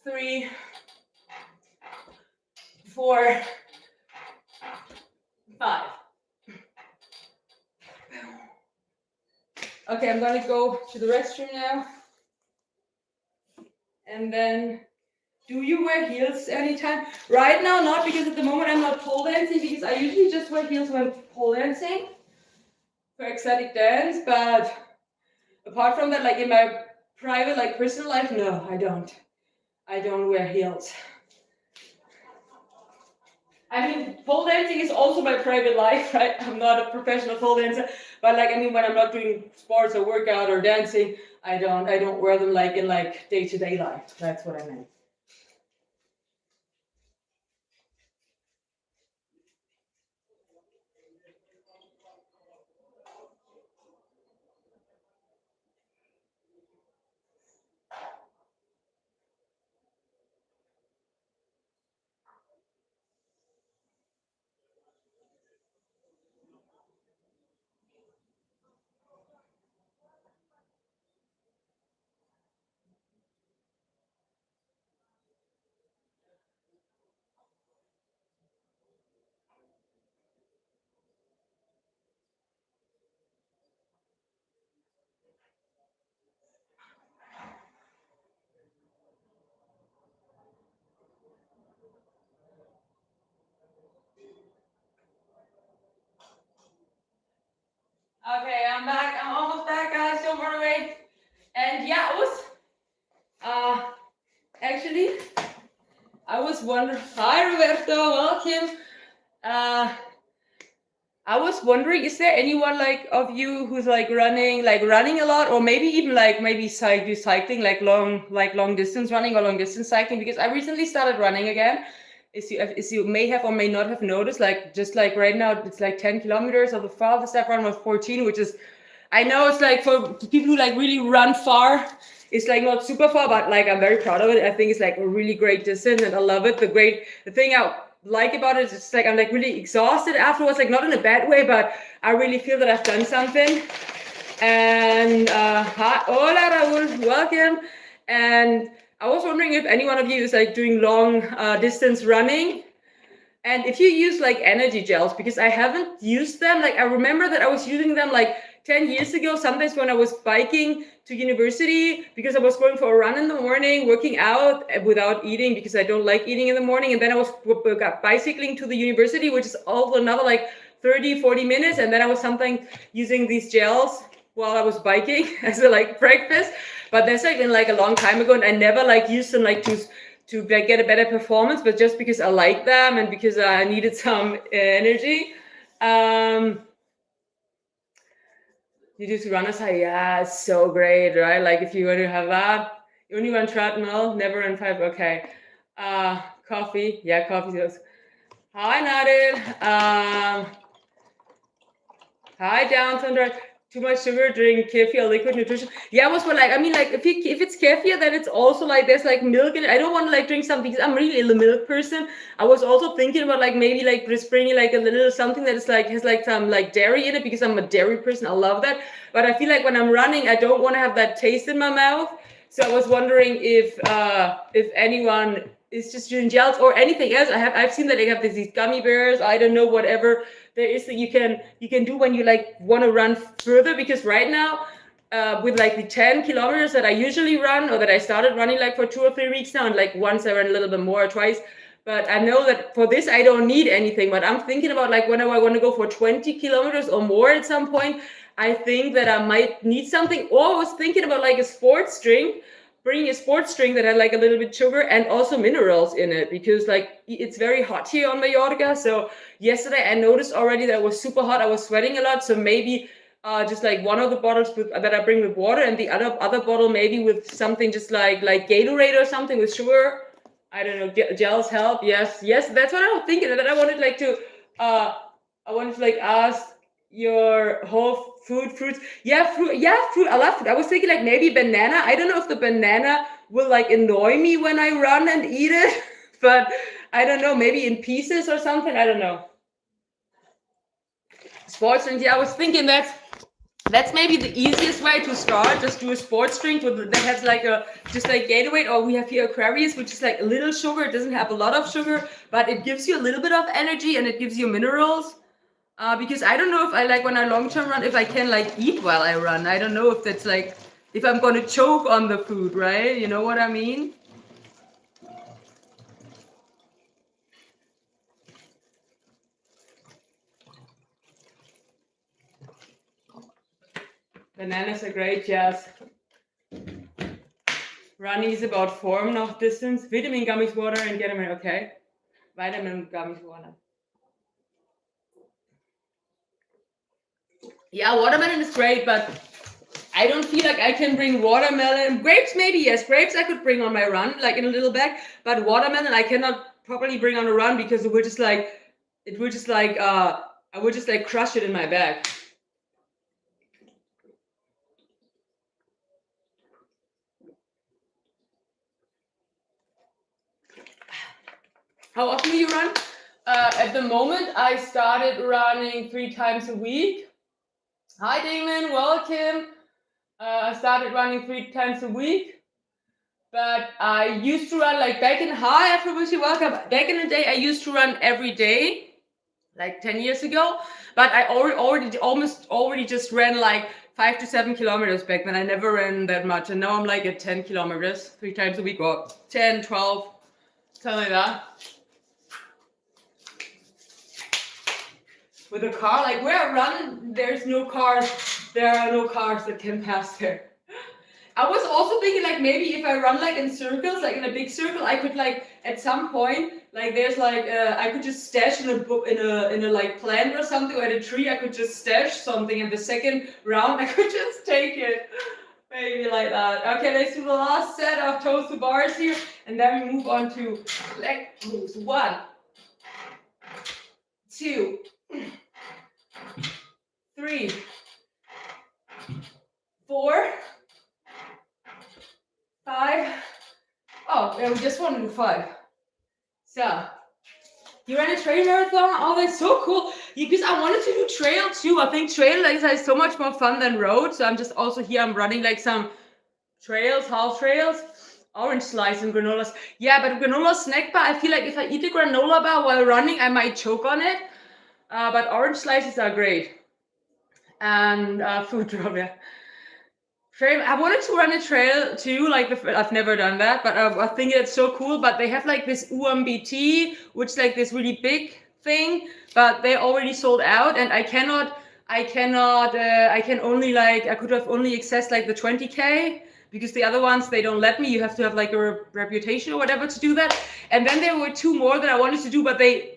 A: 3, 4, 5. Okay, I'm gonna go to the restroom now. And then, do you wear heels anytime? Right now, not, because at the moment I'm not pole dancing, because I usually just wear heels when pole dancing for ecstatic dance. But apart from that, like in my private, like personal life, no, I don't. I don't wear heels. I mean, pole dancing is also my private life, right? I'm not a professional pole dancer, but like, I mean, when I'm not doing sports or workout or dancing, I don't wear them like in like day-to-day life. That's what I meant. Okay, I'm back. I'm almost back, guys. Don't run away. And yeah, actually, I was wondering. Hi, Roberto. Welcome. I was wondering, is there anyone like of you who's like running a lot, or maybe even like maybe do cycling, like long distance running or long distance cycling? Because I recently started running again. As you may have or may not have noticed, like just like right now, it's like 10 kilometers. Of the farthest I've run was 14, which is, I know it's like for people who like really run far, it's like not super far, but like I'm very proud of it. I think it's like a really great distance and I love it. The thing I like about it is it's like I'm like really exhausted afterwards, like not in a bad way, but I really feel that I've done something. And hi, hola Raul, welcome. And I was wondering if any one of you is like doing long distance running. And if you use like energy gels, because I haven't used them, like I remember that I was using them like 10 years ago, sometimes when I was biking to university, because I was going for a run in the morning, working out without eating, because I don't like eating in the morning. And then I was bicycling to the university, which is also another like 30, 40 minutes. And then I was sometimes using these gels while I was biking as a like breakfast. But that's like been like a long time ago. And I never like used them like to like get a better performance, but just because I like them and because I needed some energy. You do runners high, yeah, it's so great, right? Like if you want to have that, you only run treadmill, never run 5. Okay. Coffee, yeah, coffee. Hi, Nadine. Hi, Down. Too much sugar, drink kefir, liquid nutrition. Yeah, I was like, I mean, like if it's kefir, then it's also like there's like milk in it. I don't want to like drink something because I'm really a milk person. I was also thinking about like maybe like just bringing like a little something that is like has like some like dairy in it because I'm a dairy person. I love that, but I feel like when I'm running, I don't want to have that taste in my mouth. So I was wondering if anyone is just doing gels or anything else. I've seen that they have these gummy bears. I don't know, whatever there is that you can do when you like want to run further, because right now with like the 10 kilometers that I usually run, or that I started running like for 2 or 3 weeks now, and like once I ran a little bit more or twice, but I know that for this I don't need anything. But I'm thinking about like when I want to go for 20 kilometers or more at some point, I think that I might need something. Or I was thinking about like a sports drink, bringing a sports drink that had like a little bit sugar and also minerals in it, because like it's very hot here on Mallorca. So yesterday I noticed already that it was super hot. I was sweating a lot. So maybe just like one of the bottles that I bring with water, and the other bottle maybe with something just like Gatorade or something with sugar. I don't know. Gels help. Yes, that's what I was thinking. And then I wanted like to ask your whole fruits. Yeah, fruit. I love fruit. I was thinking like maybe banana. I don't know if the banana will like annoy me when I run and eat it, but I don't know. Maybe in pieces or something. I don't know. Sports drink. Yeah, I was thinking that's maybe the easiest way to start. Just do a sports drink that has like just like Gatorade, or we have here Aquarius, which is like a little sugar. It doesn't have a lot of sugar, but it gives you a little bit of energy and it gives you minerals. Because I don't know if I like when I long-term run, if I can like eat while I run. I don't know if that's like, if I'm going to choke on the food, right? You know what I mean? Bananas are great, yes. Running is about form, not distance. Vitamin gummies, water, and get them in. Okay. Vitamin gummies, water. Yeah, watermelon is great, but I don't feel like I can bring watermelon. Grapes, maybe, yes. Grapes I could bring on my run, like in a little bag. But watermelon I cannot properly bring on a run because I would just like crush it in my bag. How often do you run? At the moment, I started running 3 times a week. Hi, Damon. Welcome. I started running 3 times a week. But I used to run like back in welcome. Back in the day, I used to run every day, like 10 years ago. But I already just ran like 5 to 7 kilometers back then. I never ran that much. And now I'm like at 10 kilometers, 3 times a week, or 10, 12, something like that. With a car, like where I run, there's no cars. There are no cars that can pass there. I was also thinking like maybe if I run like in circles, like in a big circle, I could like at some point like there's like I could just stash in a like plant or something, or at a tree I could just stash something, and the second round I could just take it. Maybe like that. Okay, let's do the last set of toes to bars here, and then we move on to leg moves. 1, 2, 3, 4, 5. Oh, yeah, we just want to do 5. So, you ran a trail marathon? Oh, that's so cool. Because I wanted to do trail too. I think trail like is so much more fun than road. So I'm just also here. I'm running like some trails, half trails, orange slice and granolas. Yeah, but granola snack bar. I feel like if I eat a granola bar while running, I might choke on it. But orange slices are great. And food drop, yeah. Trail. I wanted to run a trail too, like I've never done that, but I think it's so cool. But they have like this UMBT, which is like this really big thing, but they already sold out, and I can only like, I could have only accessed like the 20K, because the other ones, they don't let me. You have to have like a reputation or whatever to do that. And then there were 2 more that I wanted to do, but they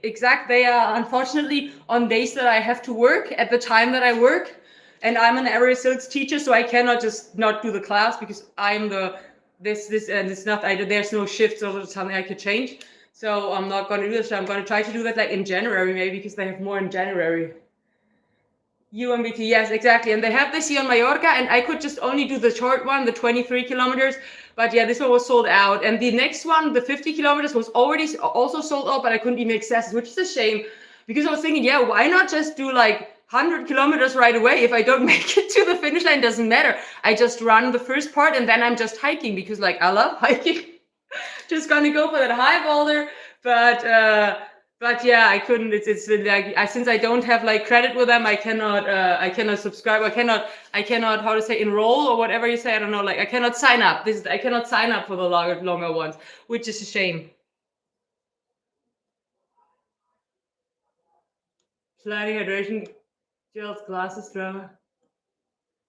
A: are unfortunately on days that I have to work at the time that I work. And I'm an aerial silks teacher, so I cannot just not do the class, because I'm this and it's not, there's no shifts or something I could change. So I'm not going to do this. So I'm going to try to do that like in January maybe, because they have more in January. UMBT, yes, exactly. And they have this here on Mallorca, and I could just only do the short one, the 23 kilometers. But yeah, this one was sold out. And the next one, the 50 kilometers, was already also sold out, but I couldn't even access it, which is a shame, because I was thinking, yeah, why not just do like 100 kilometers right away? If I don't make it to the finish line, doesn't matter. I just run the first part, and then I'm just hiking, because like I love hiking. Just gonna go for that high boulder, but yeah, I couldn't. It's like since I don't have like credit with them, I cannot subscribe. I cannot how to say enroll or whatever you say. I don't know. Like I cannot sign up. I cannot sign up for the longer ones, which is a shame. Sliding hydration gels, glasses, drama.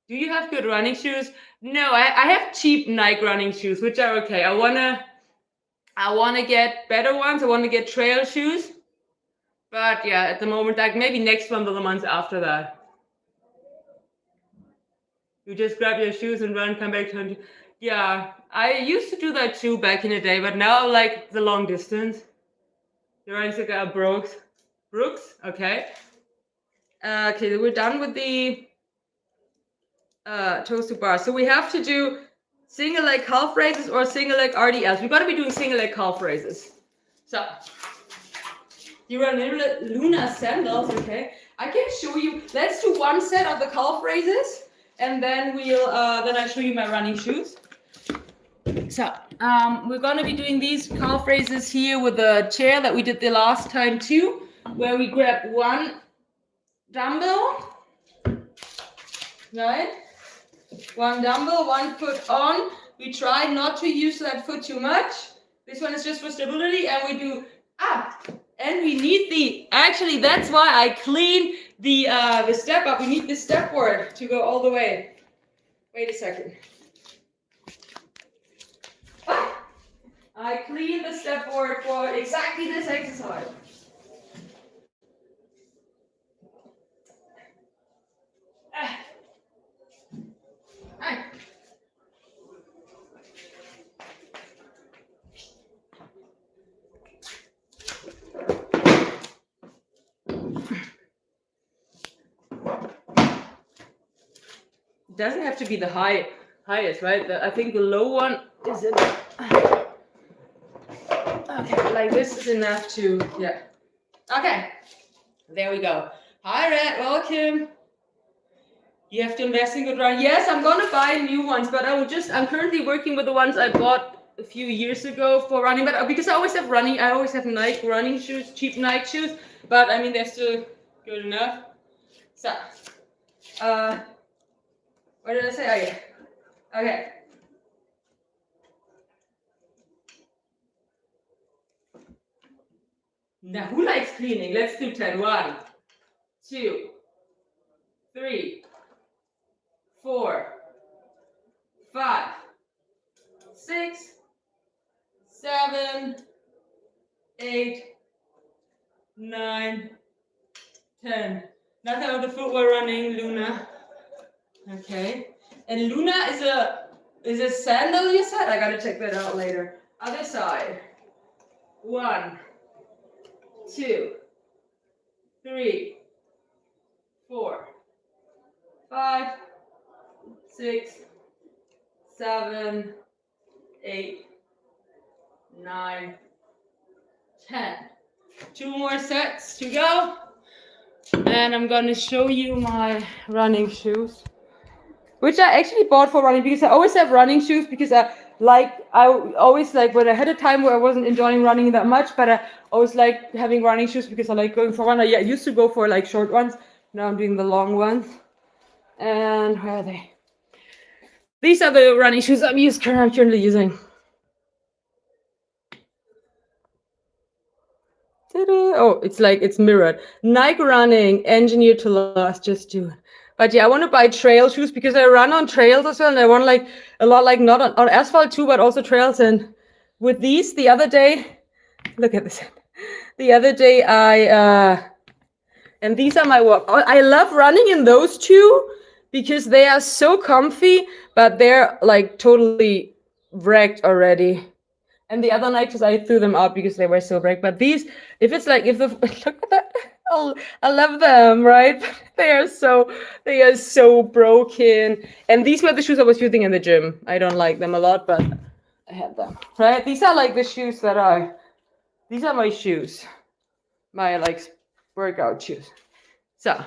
A: Do you have good running shoes? No, I have cheap Nike running shoes, which are okay. I wanna get better ones. I want to get trail shoes. But yeah, at the moment, like maybe next month or the month after that. You just grab your shoes and run, come back to. Yeah, I used to do that too back in the day, but now like the long distance. You're running like Brooks. Okay. Okay, we're done with the toes to bar. So we have to do single leg calf raises or single leg RDLs. We're gonna be doing single leg calf raises. So you run Luna sandals, okay? I can show you. Let's do 1 set of the calf raises, and then I'll show you my running shoes. So we're gonna be doing these calf raises here with the chair that we did the last time too, where we grab 1 dumbbell, right? 1 dumbbell, 1 foot on. We try not to use that foot too much. This one is just for stability, and we do up. And we need actually that's why I clean the step up. We need the step board to go all the way. Wait a second. I clean the step board for exactly this exercise. It doesn't have to be the highest, right? I think the low one is enough. Okay, like this is enough to, yeah. Okay, there we go. Hi, Red, welcome. You have to invest in good running. Yes, I'm gonna buy new ones, but I'm currently working with the ones I bought a few years ago for running, but because I always have Nike running shoes, cheap Nike shoes, but I mean, they're still good enough. So, what did I say? Oh, yeah. Okay. Now, who likes cleaning? Let's do 10. 1, 2, 3, 4, 5, 6, 7, 8, 9, 10. Nothing of the footwear running, Luna. Okay. And Luna is a sandal, you said? I gotta check that out later. Other side. 1, 2, 3, 4, 5, 6, 7, 8, 9, 10. 2 more sets to go. And I'm gonna show you my running shoes, which I actually bought for running because I always have running shoes because I always like when I had a time where I wasn't enjoying running that much, but I always like having running shoes because I like going for one. I used to go for like short ones. Now I'm doing the long ones. And where are they? These are the running shoes I'm currently using. Oh, it's mirrored. Nike running, engineered to last, just do it. But yeah, I want to buy trail shoes because I run on trails as well, and I want like a lot, like not on asphalt too, but also trails. And with these, the other day, look at this. The other day, and these are my walk. I love running in those two because they are so comfy, but they're like totally wrecked already. And the other night, because I threw them out because they were so wrecked. But these, if it's like, if the look at that, I love them, right? They are so broken. And these were the shoes I was using in the gym. I don't like them a lot, but I had them, right? These are like the shoes these are my shoes, my like workout shoes. So.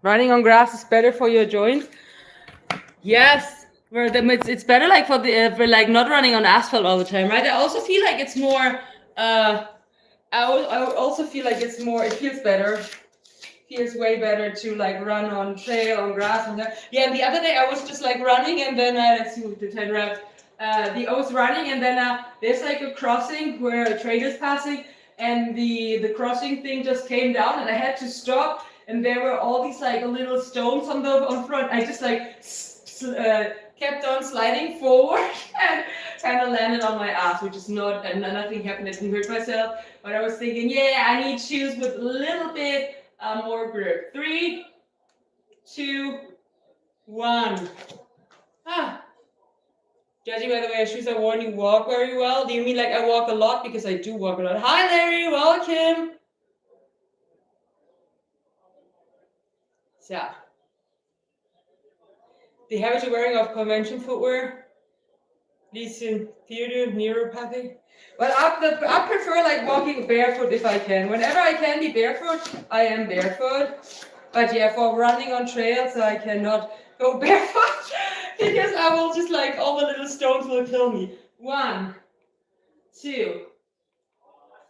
A: Running on grass is better for your joints. Yes, it's better like for like not running on asphalt all the time, right? I also feel like it's more. I also feel like it's more. It feels better. Feels way better to like run on trail on grass and that. Yeah, and the other day I was just like running and then let's see, the 10 reps. I was running and then there's like a crossing where a train is passing and the crossing thing just came down and I had to stop and there were all these like little stones on front. I just like kept on sliding forward and kind of landed on my ass, which is not, and nothing happened. I didn't hurt myself, but I was thinking, yeah, I need shoes with a little bit more grip. 3, 2, 1. Judging by the way shoes are worn, you walk very well. Do you mean like I walk a lot? Because I do walk a lot. Hi Larry, welcome. So, the habit of wearing of convention footwear leads in theater neuropathy. Well, I prefer like walking barefoot if I can. Whenever I can be barefoot, I am barefoot. But yeah, for running on trails, I cannot go barefoot because I will just like all the little stones will kill me. 1, 2,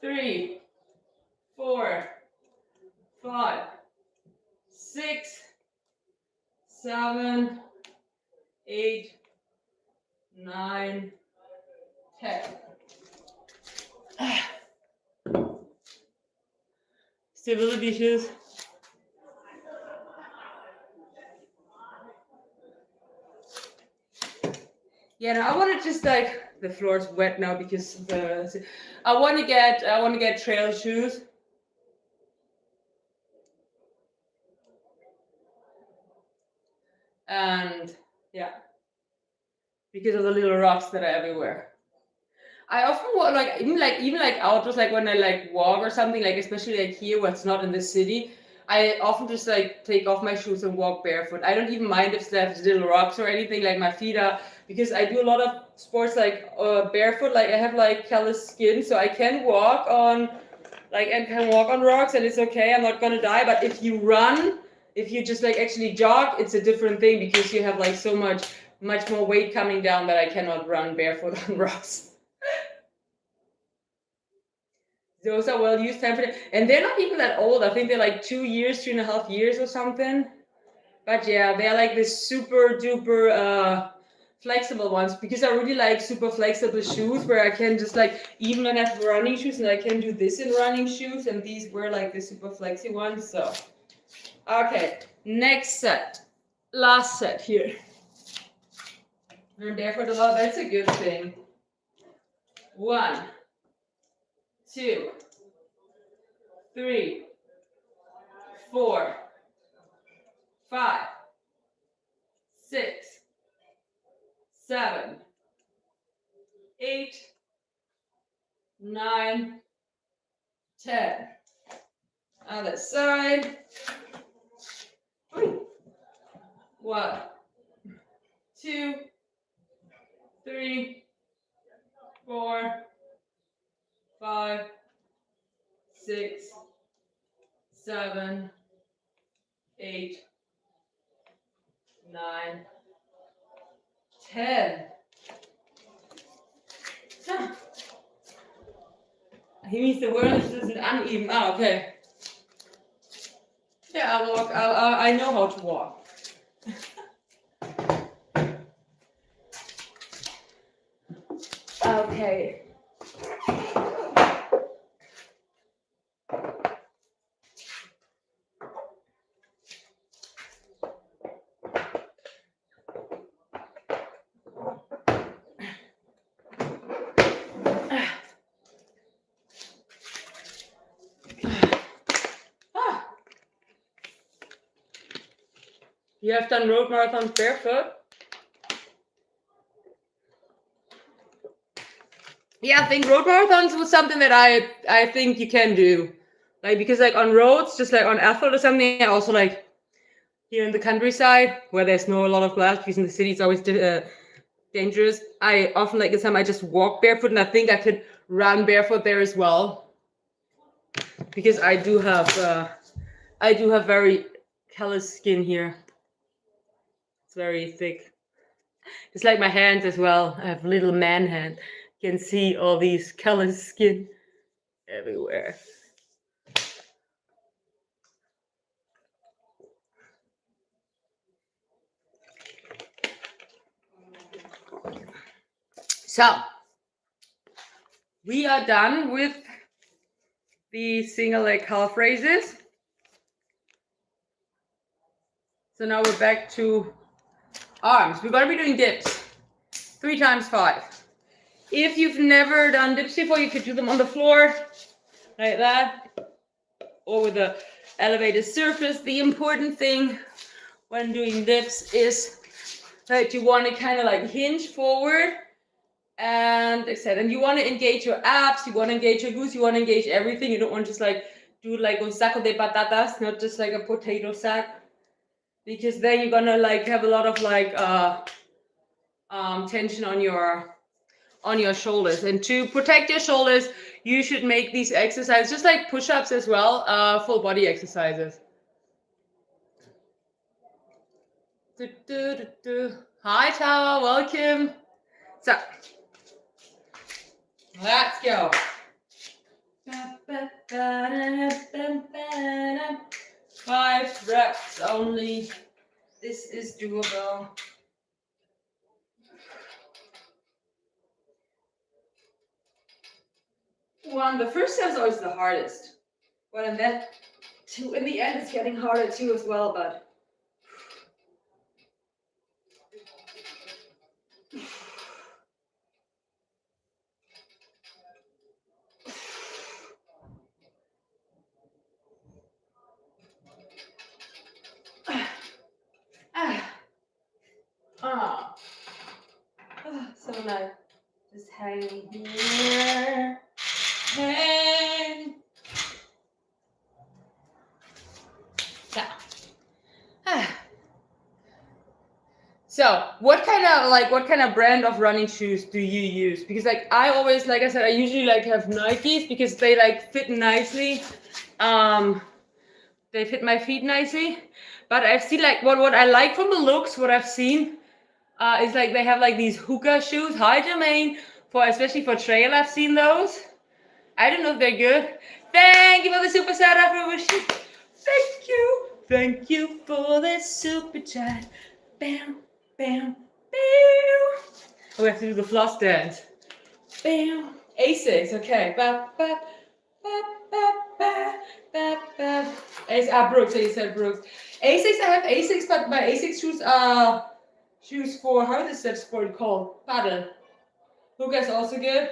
A: 3, 4, 5, 6, 7, 8, 9, 10. stability shoes. Yeah, no, I want to just like the floor's wet now because I want to get trail shoes. And yeah, because of the little rocks that are everywhere. I often walk even like outdoors, like when I like walk or something, like especially like here where it's not in the city. I often just like take off my shoes and walk barefoot. I don't even mind if there's little rocks or anything, like my feet are, because I do a lot of sports like barefoot. Like I have like callous skin, so I can walk on rocks and it's okay. I'm not gonna die. But if you run, if you just like actually jog, it's a different thing because you have like so much more weight coming down that I cannot run barefoot on rocks. Those are well used temperatures, and they're not even that old. I think they're like 2.5 years or something. But yeah, they're like this super duper flexible ones because I really like super flexible shoes where I can just like, even when I have running shoes and I can do this in running shoes, and these were like the super flexy ones. So okay, next set, last set here. I'm barefoot a lot. That's a good thing. 1, 2, 3, 4, 5, 6, 7, 8, 9, 10. Other side. 1, 2, 3, 4, 5, 6, 7, 8, 9, 10. He means the world isn't uneven. Ah, okay. Yeah, I walk. I know how to walk. Okay. You have done road marathons barefoot? Yeah, I think road marathons was something that I think you can do. Like, because like on roads, just like on asphalt or something, I also like here in the countryside where there's no a lot of glass, because in the city it's always dangerous. I often like this time I just walk barefoot, and I think I could run barefoot there as well. Because I do have very callous skin here. It's very thick. It's like my hands as well. I have little man hand. You can see all these callous skin everywhere. So we are done with the single leg calf raises. So now we're back to arms. We're going to be doing dips. 3 times 5. If you've never done dips before, you could do them on the floor like that, or with a elevated surface. The important thing when doing dips is that you want to kind of like hinge forward and extend. And you want to engage your abs, you want to engage your glutes, you want to engage everything. You don't want to just like do like un saco de patatas, not just like a potato sack, because then you're gonna like have a lot of like tension on your shoulders. And to protect your shoulders, you should make these exercises just like push-ups as well, full body exercises. Hi Tower, welcome. So let's go. 5 reps only. This is doable. The first set is always the hardest. Well, and then In the end, it's getting harder too as well, but. So nice. Just hang here. Hang. So what kind of brand of running shoes do you use? Because like I always, like I said, I usually like have Nikes because they like fit nicely. They fit my feet nicely. But I've seen like what I like from the looks, what I've seen is like they have like these hookah shoes. Hi Jermaine, especially for trail, I've seen those. I don't know if they're good. Thank you for the super chat, everyone. Thank you for the super chat. Bam, bam, bam. Oh, we have to do the floss dance. Bam. A6, okay. Ba, ba, ba, ba, ba, ba, ba. Brooks, you said Brooks. A6, I have A6, but my A6 shoes are shoes for, how is that sport called? Paddle. Hookah is also good.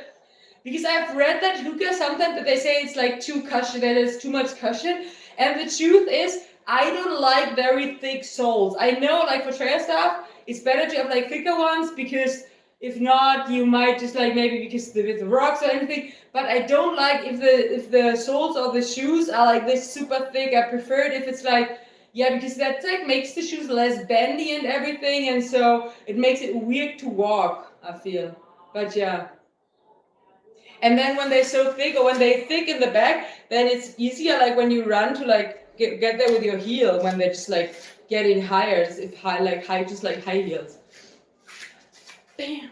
A: Because I've read that hookah sometimes that they say it's like too cushion, that it's too much cushion. And the truth is, I don't like very thick soles. I know like for trail stuff, it's better to have like thicker ones because if not, you might just like maybe because with the rocks or anything. But I don't like if the soles of the shoes are like this super thick. I prefer it if it's like, yeah, because that like makes the shoes less bendy and everything, and so it makes it weird to walk, I feel. But yeah. And then when they're so thick or when they're thick in the back, then it's easier like when you run to like get there with your heel when they're just like getting higher, if high just like high heels. Bam.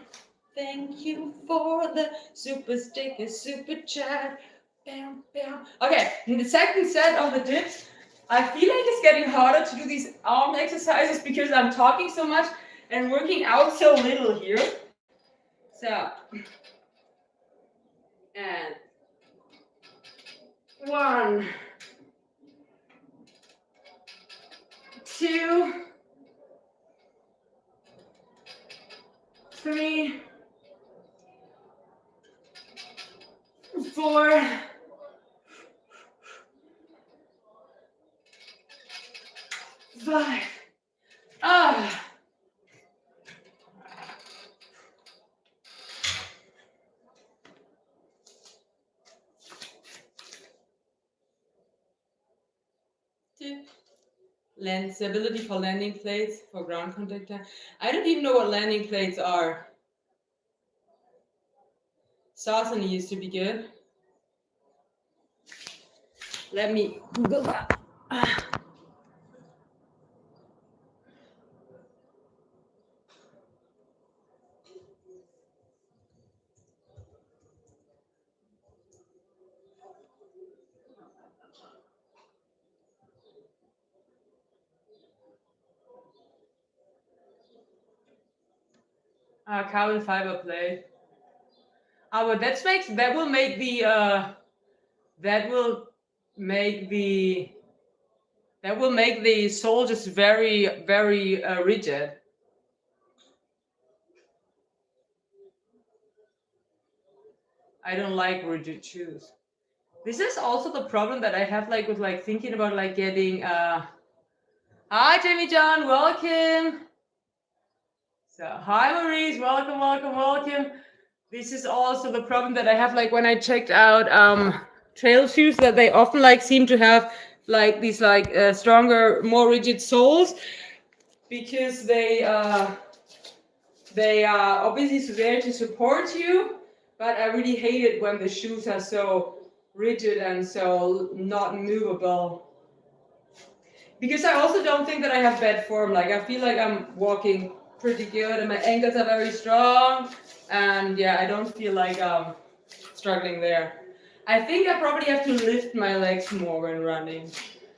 A: Thank you for the super sticker, super chat. Bam, bam. Okay, in the second set of the dips, I feel like it's getting harder to do these arm exercises because I'm talking so much and working out so little here. So, and 1, 2, 3, 4, 5. Stability for landing plates for ground contact time. I don't even know what landing plates are. Sasani used to be good. Let me Google that. Carbon fiber plate. But that will make the sole just very, very rigid. I don't like rigid shoes. This is also the problem that I have like with like thinking about like getting hi Jamie John, welcome. So hi Maurice, welcome. This is also the problem that I have like when I checked out trail shoes, that they often like seem to have like these like stronger, more rigid soles because they are obviously there to support you, but I really hate it when the shoes are so rigid and so not movable. Because I also don't think that I have bad form. Like I feel like I'm walking pretty good and my ankles are very strong, and yeah, I don't feel like I'm struggling there. I think I probably have to lift my legs more when running.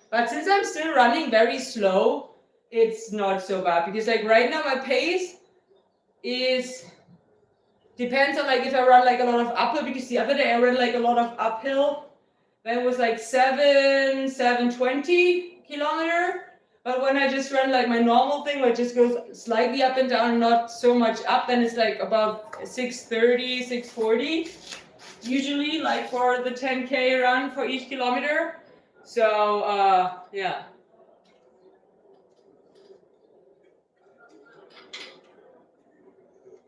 A: But since I'm still running very slow, it's not so bad because like right now my pace depends on like if I run like a lot of uphill, because the other day I ran like a lot of uphill then it was like 720 kilometer. But when I just run like my normal thing, where it just goes slightly up and down, not so much up, then it's like about 630, 640. Usually, like for the 10K run for each kilometer. So, yeah.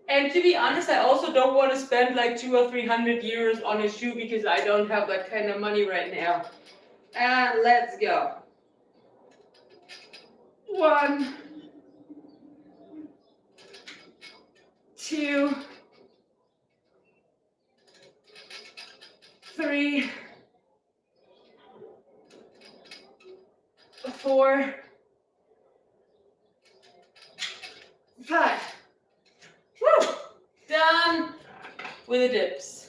A: And to be honest, I also don't want to spend like 200 or 300 euros on a shoe because I don't have that kind of money right now. And let's go. 1, 2, 3, 4, 5. Woo! Done with the dips.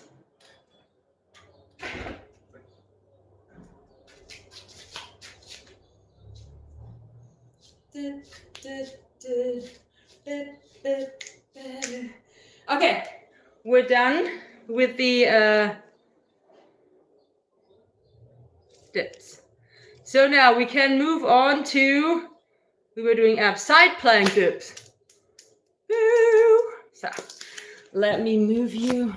A: Okay, we're done with the dips. So now we can move on to, we were doing ab side plank dips. So let me move you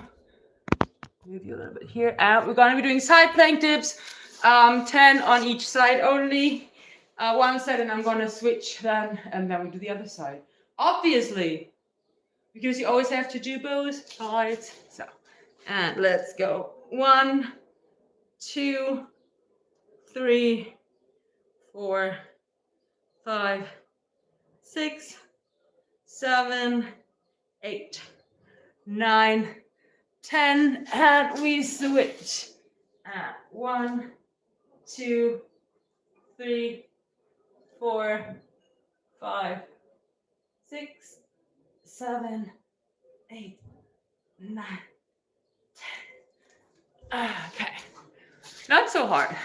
A: a little bit here. We're gonna be doing side plank dips, 10 on each side only. One side, and I'm gonna switch then, and then we do the other side. Obviously, because you always have to do both sides. So, and let's go. 1, 2, 3, 4, 5, 6, 7, 8, 9, 10, and we switch. 1, 2, 3, 4, 5, 6, 7, 8, 9, 10. Okay, not so hard.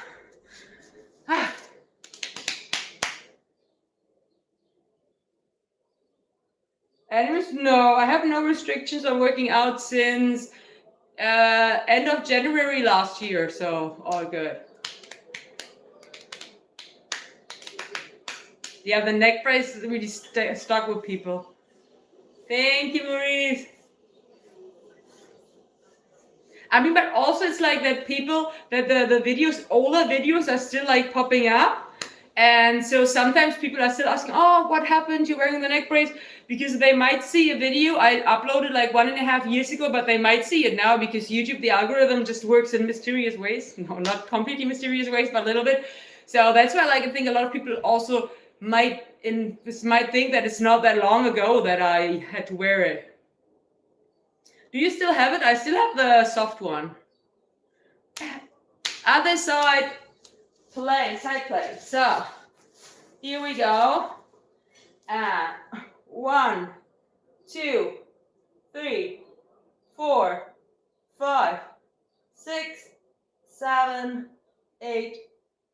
A: Anyways, no, I have no restrictions on working out since end of January last year, so all good. Yeah, the neck brace is really stuck with people. Thank you, Maurice. I mean, but also it's like that people, that the videos, older videos are still like popping up. And so sometimes people are still asking, oh, what happened? You're wearing the neck brace? Because they might see a video I uploaded like 1.5 years ago, but they might see it now because YouTube, the algorithm just works in mysterious ways. No, not completely mysterious ways, but a little bit. So that's why like, I think a lot of people also might think that it's not that long ago that I had to wear it. Do you still have it? I still have the soft one. Other side. Side play. So here we go. 1, 2, 3, 4, 5, 6, 7, 8,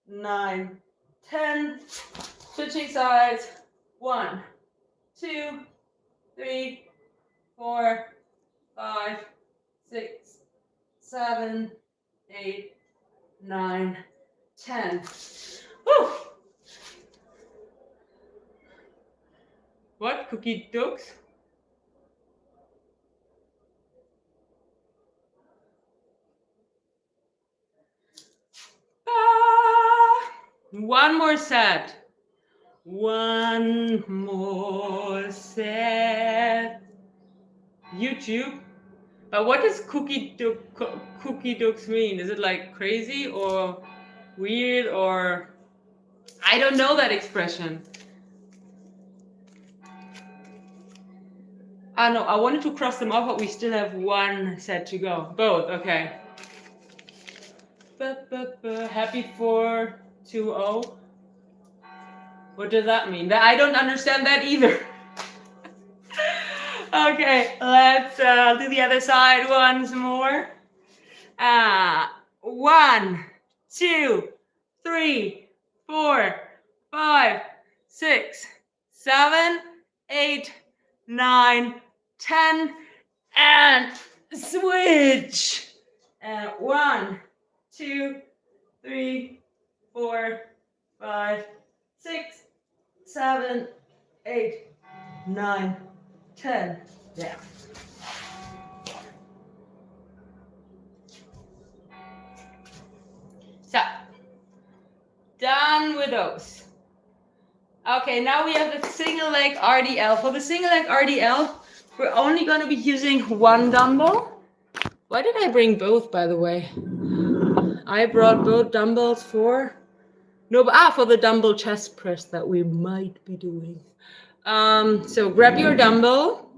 A: 9, 10. Switching sides. 1, 2, 3, 4, 5, 6, 7, 8, 9, 10. Woo! What? Cookie ducks? One more set. One more set. YouTube. But what does cookie ducks mean? Is it like crazy or weird, or I don't know that expression. No, I wanted to cross them off, but we still have one set to go. Both, okay. Happy 420. What does that mean? I don't understand that either. Okay, let's do the other side once more. 1, 2, 3, 4, 5, 6, 7, 8, 9, 10, and switch. 1, 2, 3, 4, 5, 6, 7, 8, 9, 10. Down. So, done with those. Okay, now we have the single leg RDL. For the single leg RDL, we're only going to be using one dumbbell. Why did I bring both, by the way? I brought both dumbbells for... No, but for the dumbbell chest press that we might be doing. So grab your dumbbell,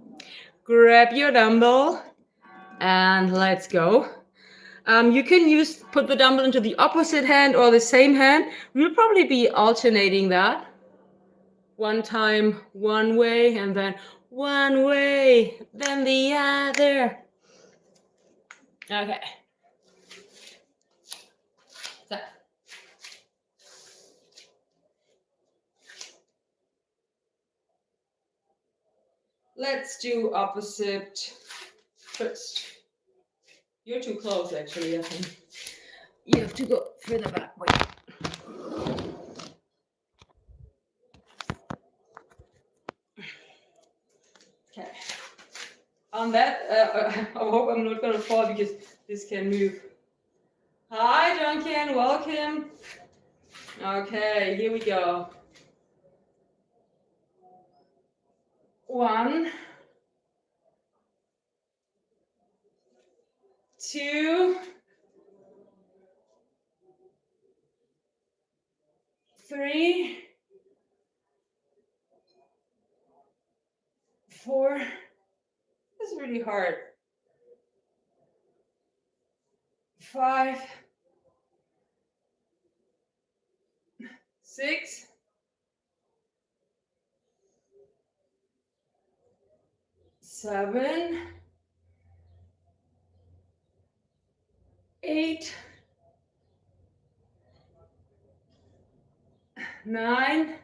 A: and let's go. You can put the dumbbell into the opposite hand or the same hand. We'll probably be alternating that. One time one way, and then one way, then the other. Okay. So. Let's do opposite first. You're too close, actually, I think. You have to go further back. Wait. Okay. On that, I hope I'm not going to fall because this can move. Hi, Duncan. Welcome. Okay, here we go. 1, 2, 3, 4. This is really hard. 5, 6, 7, 8, 9,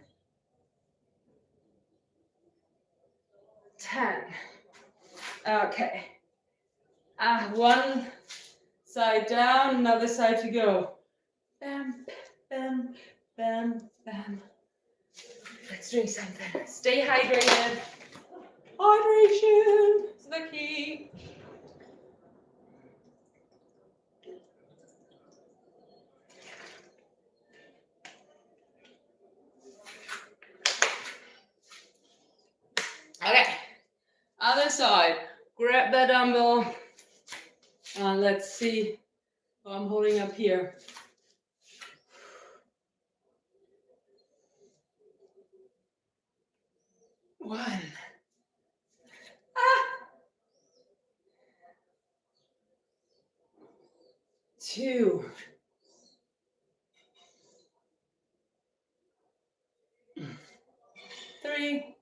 A: 10. Okay. One side down, another side to go. Bam, bam, bam, bam. Let's drink something. Stay hydrated. Hydration is the key. Okay. Other side. Grab that dumbbell. Let's see what I'm holding up here. 1. 2. 3.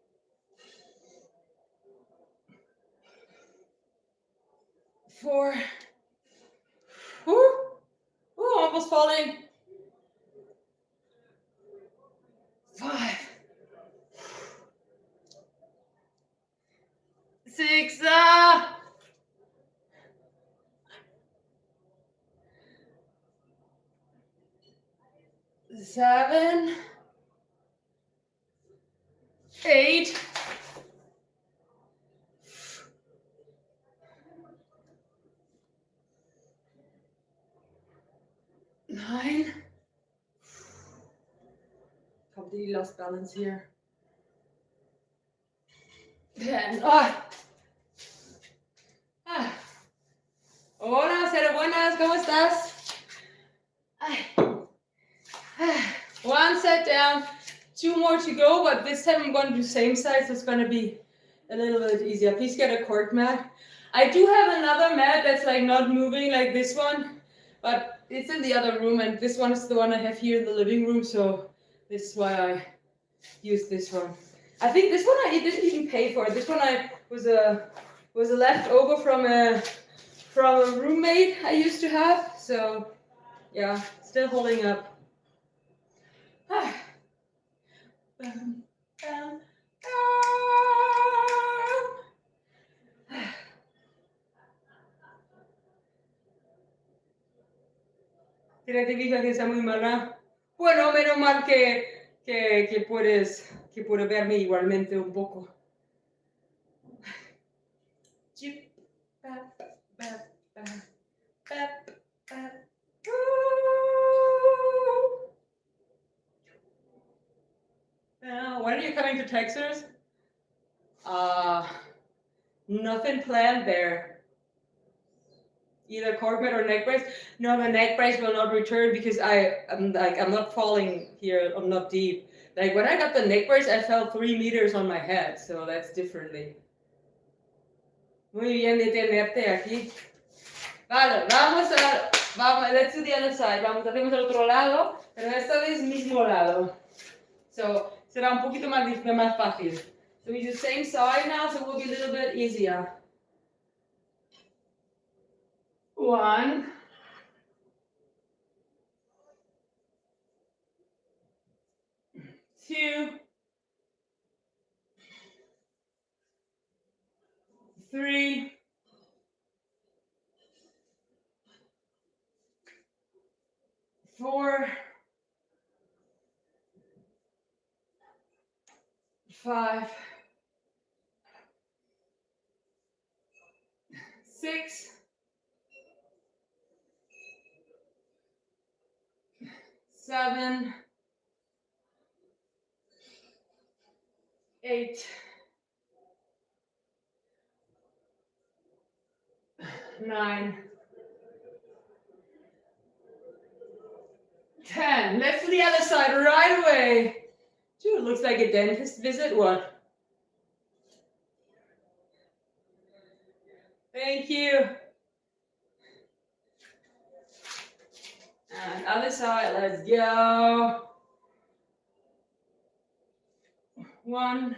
A: 4. Woo! Ooh, almost falling. 5. 6. 7. 8. 9. Completely lost balance here. 10. Hola, Cero Buenas, ¿cómo estás? One set down, 2 more to go, but this time I'm going to do same side, so it's going to be a little bit easier. Please get a cork mat. I do have another mat that's like not moving like this one, but it's in the other room, and this one is the one I have here in the living room, so this is why I use this one. I think this one I didn't even pay for. This one was a leftover from a roommate I used to have. So yeah, still holding up. Creatividad que está muy mala. Bueno, menos mal que puedes verme igualmente un poco. Chip, pap, pap, pap, pap, pap. When are you coming to Texas? Nothing planned there. Either corporate or neck brace. No, the neck brace will not return because I'm not falling here. I'm not deep. Like when I got the neck brace, I fell 3 meters on my head, so that's differently. Muy bien de tenerte aquí. Vale, vamos, let's do the other side. Vamos, hacemos el otro lado, pero esta vez mismo lado. So, será un poquito más fácil. So we do the same side now, so it will be a little bit easier. 1, 2, 3, 4, 5, 6, 7, 8, 9, 10. Let's do the other side right away. Dude, looks like a dentist visit. What? Thank you. And other side, let's go. 1,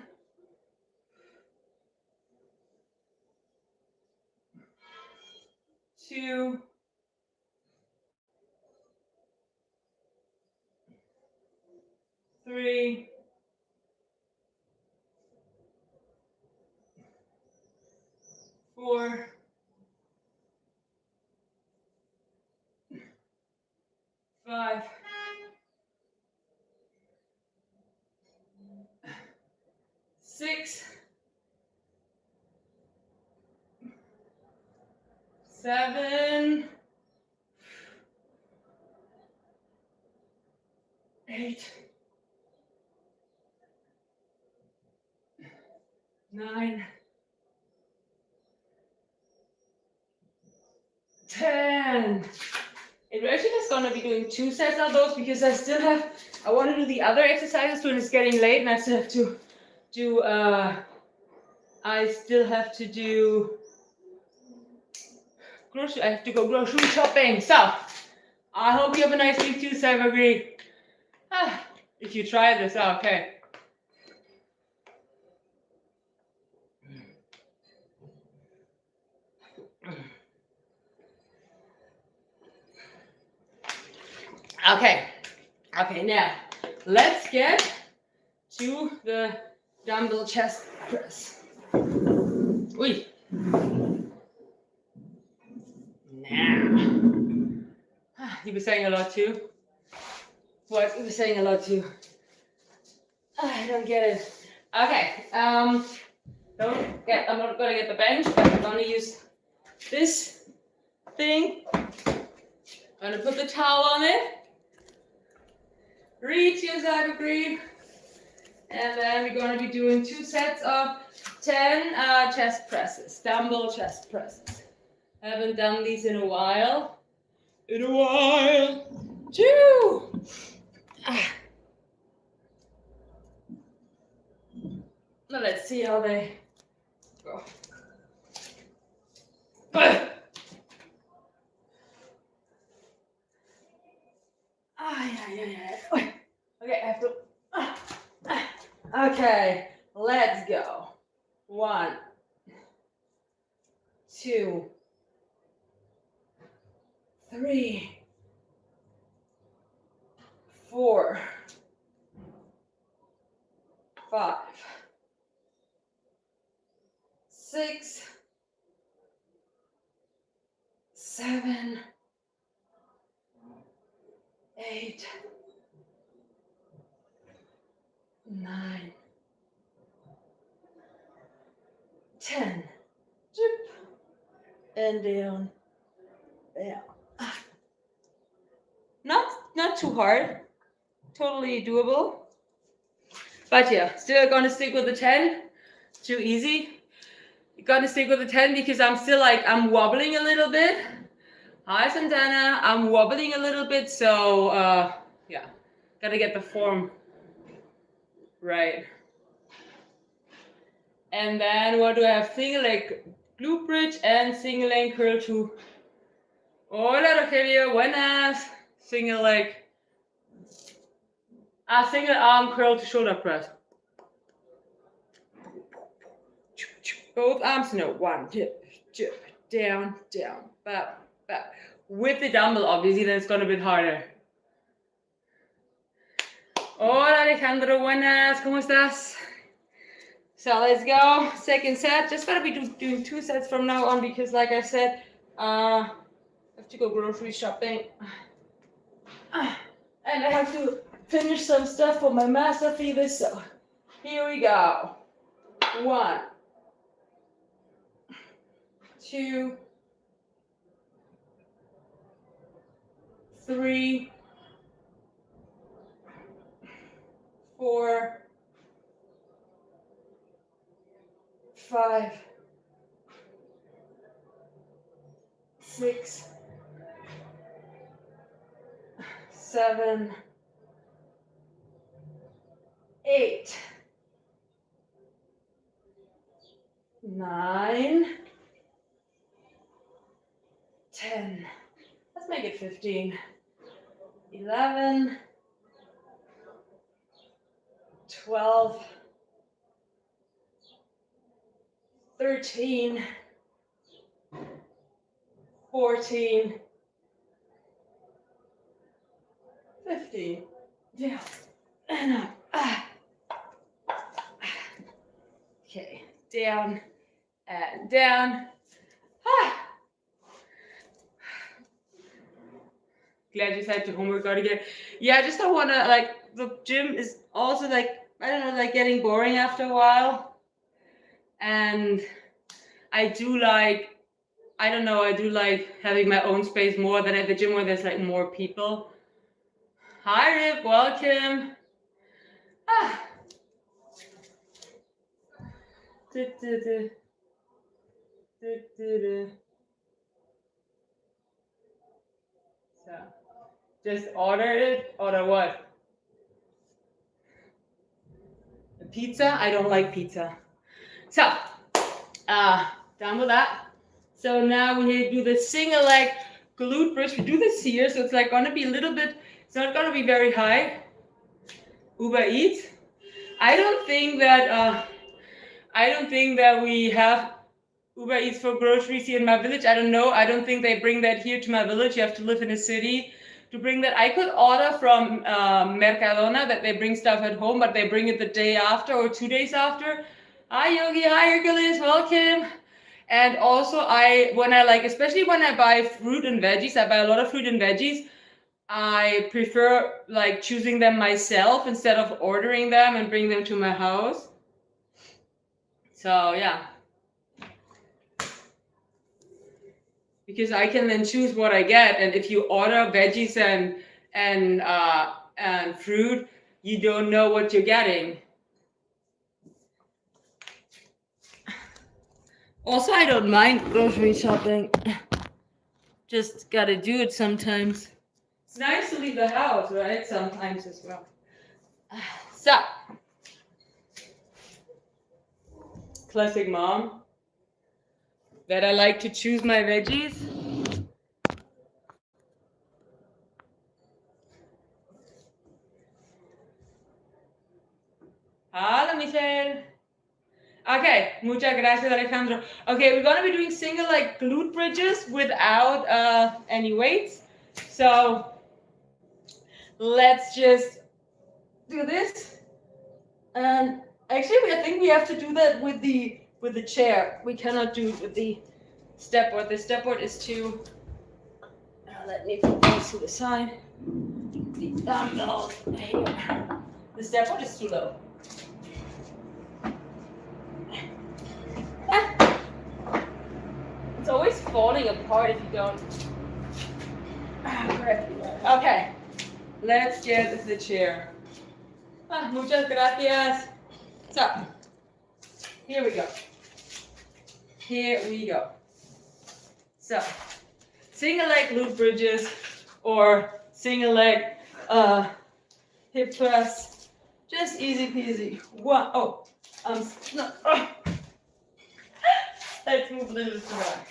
A: 2, 3, 4, 5, 6, 7, 8, 9, 10. It actually is going to be doing 2 sets of those because I want to do the other exercises when it's getting late, and I still have to do, I have to go grocery shopping. So, I hope you have a nice week too, Cybergree. If you try this out, okay. Okay, now let's get to the dumbbell chest press. Wait. Now. You were saying a lot too? What? You were saying a lot too. I don't get it. Okay, I'm not gonna get the bench, but I'm gonna use this thing. I'm gonna put the towel on it. Reach your Cybergree. And then we're gonna be doing 2 sets of 10 chest presses, dumbbell chest presses. Haven't done these in a while. Two. Now let's see how they go. Okay, I have to. Okay, let's go. 1, 2, 3, 4, 5, 6, 7, 8, 9, 10. And down. Not too hard. Totally doable. But yeah, still gonna stick with the 10. Too easy. Gonna stick with the 10 because I'm still I'm wobbling a little bit. Hi, Santana. I'm wobbling a little bit, so yeah, gotta get the form right. And then what do I have? Single leg glute bridge and single leg curl 2. Hola, Rogelio. Buenas. Single leg. Single arm curl to shoulder press. Both arms, no. 1, 2, down, down, back, back. With the dumbbell, obviously, then it's gonna be a bit harder. Hola, Alejandro. Buenas. ¿Cómo estás? So let's go. Second set. Just gotta be doing 2 sets from now on because, like I said, I have to go grocery shopping. And I have to finish some stuff for my master fever. So here we go. 1, 2, 3, 4, 5, 6, 7, 8, 9, 10. Let's make it 15. 11, 12, 13, 14, 15. Down and up. Okay, down and down. Glad you said to homework out again. Yeah, I just don't want to, the gym is also, I don't know, getting boring after a while. And I do I do like having my own space more than at the gym where there's more people. Hi, Rip, welcome. So, just order what? A pizza? I don't like pizza. So, done with that. So now we do the single leg glute bridge. We do this here, so it's gonna be a little bit, it's not gonna be very high. Uber Eats. I don't think that we have Uber Eats for groceries here in my village. I don't know. I don't think they bring that here to my village. You have to live in a city to bring that. I could order from Mercadona that they bring stuff at home, but they bring it the day after or 2 days after. Hi, Yogi. Hi, Hercules. Welcome. And also, especially when I buy fruit and veggies, I buy a lot of fruit and veggies. I prefer choosing them myself instead of ordering them and bring them to my house. So yeah. Because I can then choose what I get, and if you order veggies and fruit, you don't know what you're getting. Also, I don't mind grocery shopping. Just gotta do it sometimes. It's nice to leave the house, right? Sometimes as well. So, classic mom. That I like to choose my veggies. Hola, Michelle. Okay, muchas gracias, Alejandro. Okay, we're gonna be doing single glute bridges without any weights. So let's just do this. And actually, I think we have to do that with the chair. We cannot do it with the step board. The step board is too. Let me put this to the side. the dumbbell here. The step foot is too low. It's always falling apart if you don't. Okay, let's get the chair. Muchas gracias. So, here we go. Here we go. So, single leg glute bridges or single leg hip thrust. Just easy peasy. One. Oh, no. Oh. Let's move a little to the back.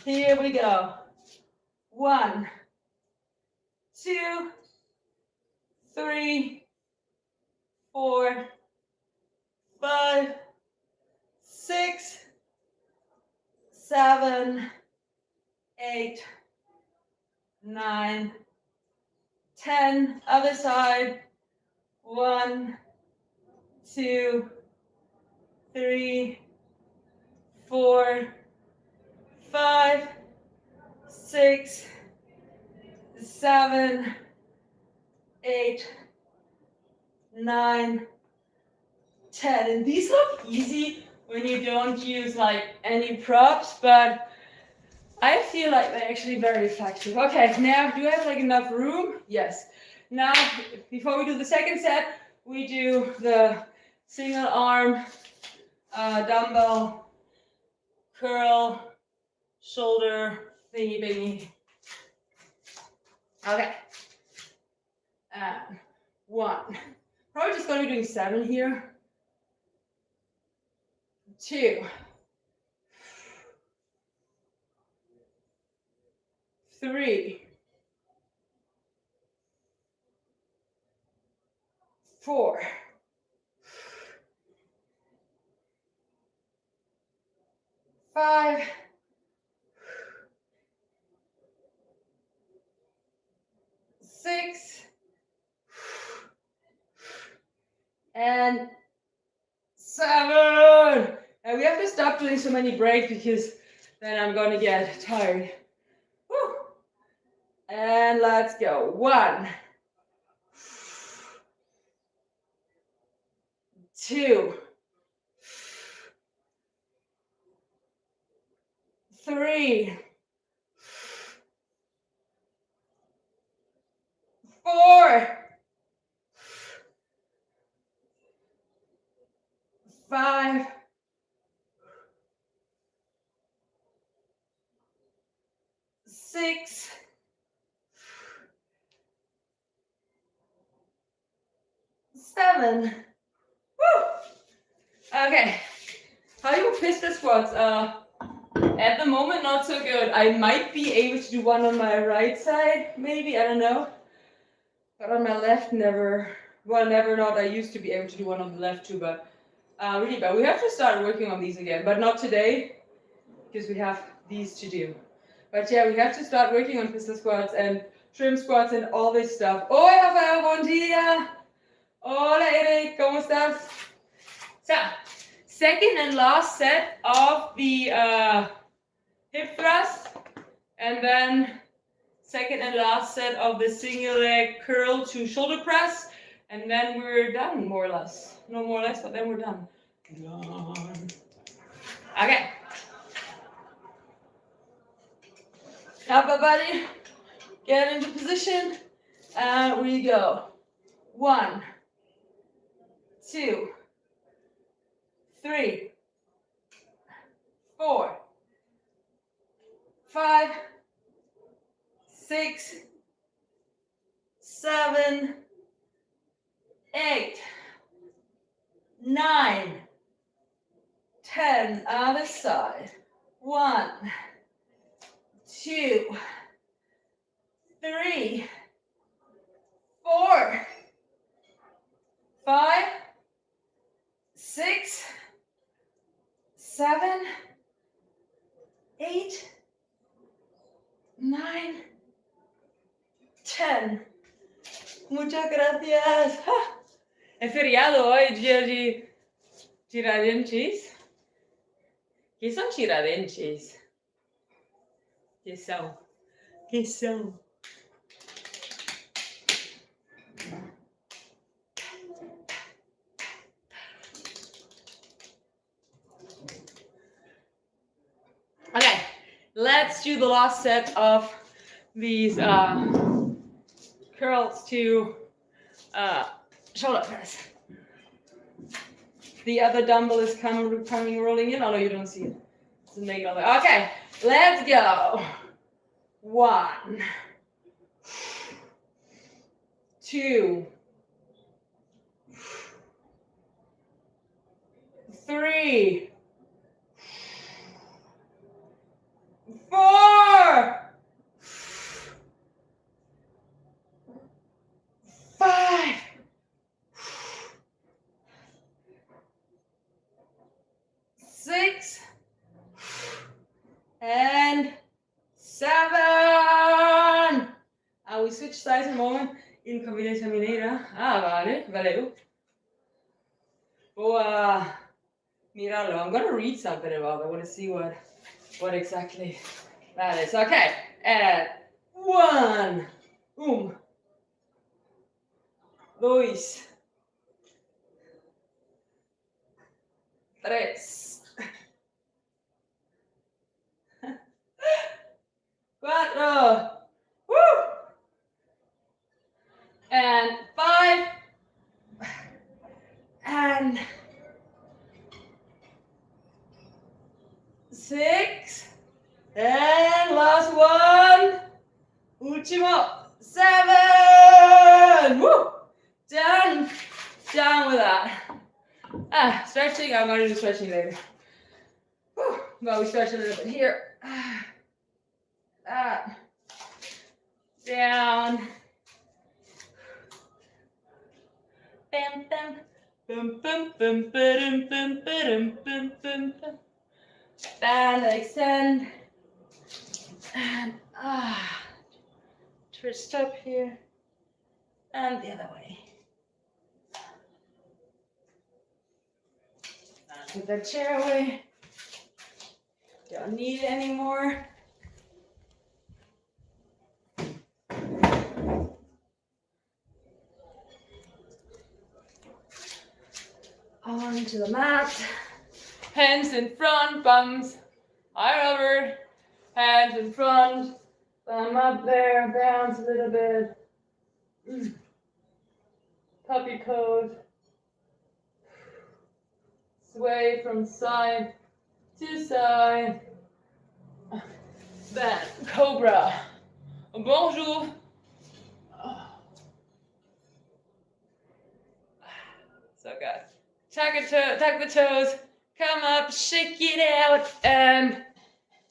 A: Here we go. 1, 2, 3, 4, 5, 6, 7, 8, 9, 10. Other side. 1, 2, 3, 4, 5, 6, 7, 8, 9, 10. And these look easy when you don't use like any props, but I feel like they're actually very effective. Okay, now do I have like enough room? Yes. Now, before we do the second set, we do the single arm dumbbell curl shoulder thingy bingy. Okay. 1. Probably just going to be doing 7 here. 2. 3. 4. 5. 6. And 7. And we have to stop doing so many breaks because then I'm going to get tired. Woo. And let's go. 1, 2, 3, 4, 5, 6, 7. Woo! Okay. How do you pistol squats? At the moment, not so good. I might be able to do one on my right side, maybe, I don't know. But on my left, never. Well, never not. I used to be able to do one on the left too, but really bad. We have to start working on these again, but not today, because we have these to do. But yeah, we have to start working on pistol squats and shrimp squats and all this stuff. Oi, Rafael, bom dia! Hola, Eric, ¿cómo estás? So, second and last set of the hip thrust, and then second and last set of the single leg curl to shoulder press, and then we're done, more or less. No more or less, but then we're done. Okay. Everybody, get into position, and we go. 1, 2, 3, 4, 5, 6, 7, 8, 9, 10. Other side. 1, 2, 3, 4, 5, 6, 7, 8, 9, 10. Muchas gracias. É feriado hoje, dia de Tiradentes. Que são Tiradentes? Que são? Que são? Okay, let's do the last set of these curls to shoulder press. The other dumbbell is coming rolling in, although you don't see it. It's a negative. Okay, let's go. 1, 2, 3, 4, 5, 6, and 7. We switch sides a moment. Inconveniência mineira. Vale, valeu. Vou mirarlo. I'm gonna read something about it. I want to see what exactly that is. Okay, and 1, 2, 3, 4, woo, and 5, and 6, and last one, último, 7. Woo! Done with that. Stretching. I'm going to do stretching later. Whew. But we stretch a little bit here. Down. Bam, bam. Bum, bum, bum, ba-dum, bum, ba-dum, bum, bum, bum. And extend. And twist up here. And the other way. Put that chair away. Don't need it anymore. Onto the mat. Hands in front, bums high over. Hands in front, thumb up there, bounce a little bit. Puppy pose. Sway from side to side. Then cobra. Bonjour. So good. Tuck the toes. Come up, shake it out, and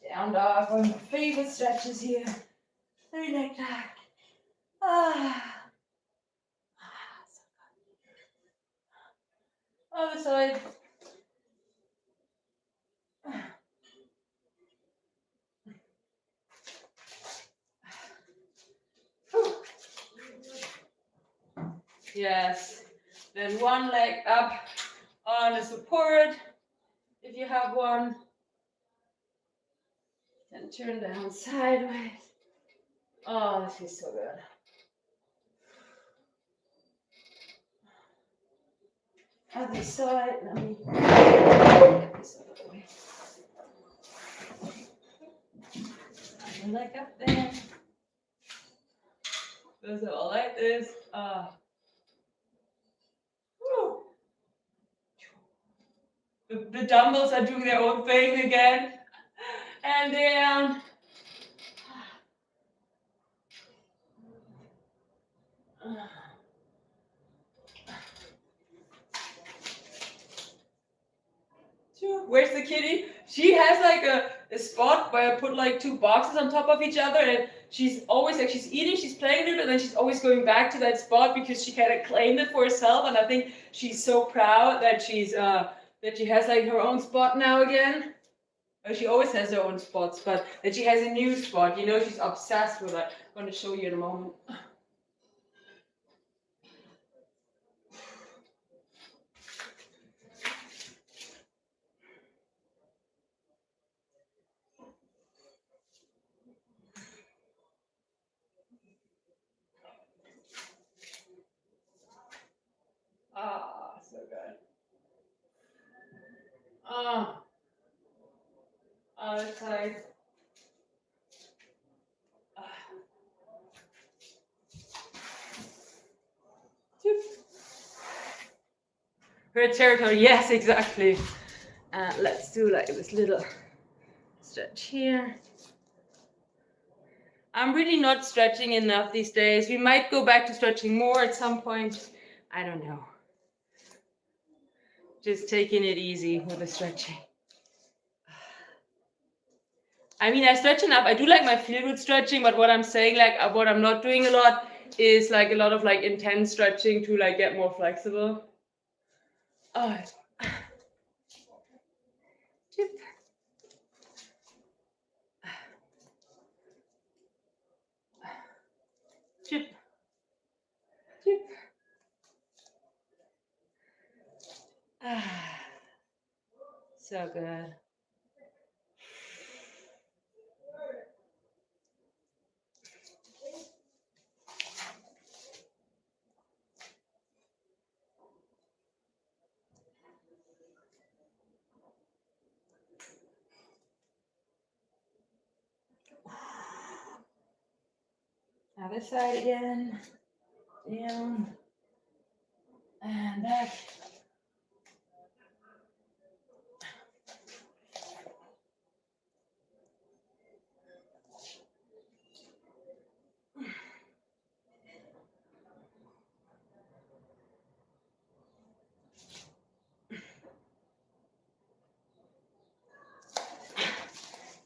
A: down dog. One of my favorite stretches here. 3 leg tuck. So good. Other side. Yes. Then one leg up on a support, if you have one. Then turn down sideways. Oh, this is so good. Other side, let me get this out of the way. And leg up there. Those are all like this. The dumbbells are doing their own thing again. And down. Where's the kitty? She has like a spot where I put like 2 boxes on top of each other, and she's always like, she's eating, she's playing a little bit, and then she's always going back to that spot because she kind of claimed it for herself, and I think she's so proud that she's that she has like her own spot now again. Oh, she always has her own spots, but that she has a new spot. You know, she's obsessed with it. I'm going to show you in a moment. Ah, so good. Ah, that's tight. Her territory, yes, exactly. Let's do like this little stretch here. I'm really not stretching enough these days. We might go back to stretching more at some point. I don't know. Just taking it easy with the stretching. I mean, I stretch enough. I do like my feel good stretching, but what I'm saying, like what I'm not doing a lot is like a lot of like intense stretching to like get more flexible. Oh. Chip. Chip. Chip. So good. Other side again. Down. And back.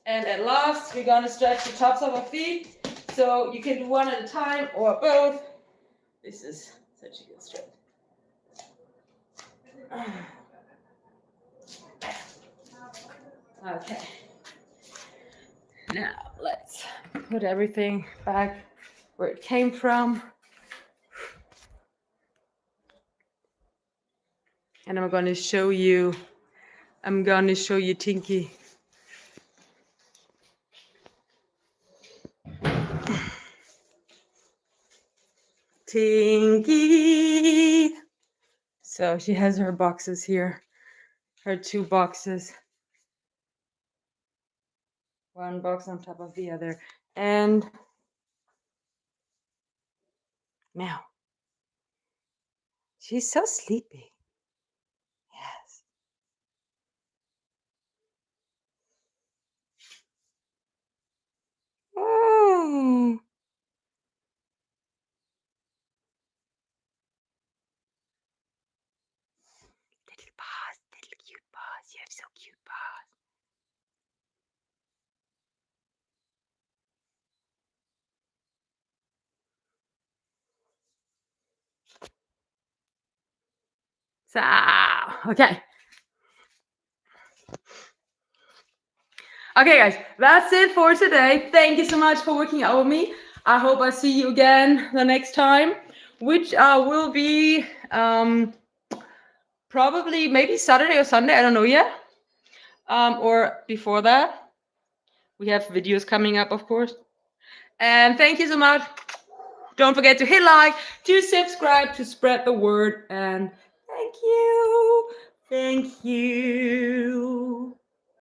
A: And at last, we're gonna stretch the tops of our feet. So you can do one at a time or both. This is such a good stretch. Okay. Now let's put everything back where it came from. And I'm gonna show you Tinky. Tinky. So she has her boxes here, her 2 boxes. One box on top of the other. And now, she's so sleepy. Yes. Oh. Little paws, little cute paws. You have so cute paws. So, okay. Okay, guys, that's it for today. Thank you so much for working out with me. I hope I see you again the next time, which will be probably maybe Saturday or Sunday. I don't know yet. Or before that. We have videos coming up, of course. And thank you so much. Don't forget to hit like, to subscribe, to spread the word. And thank you. Thank you.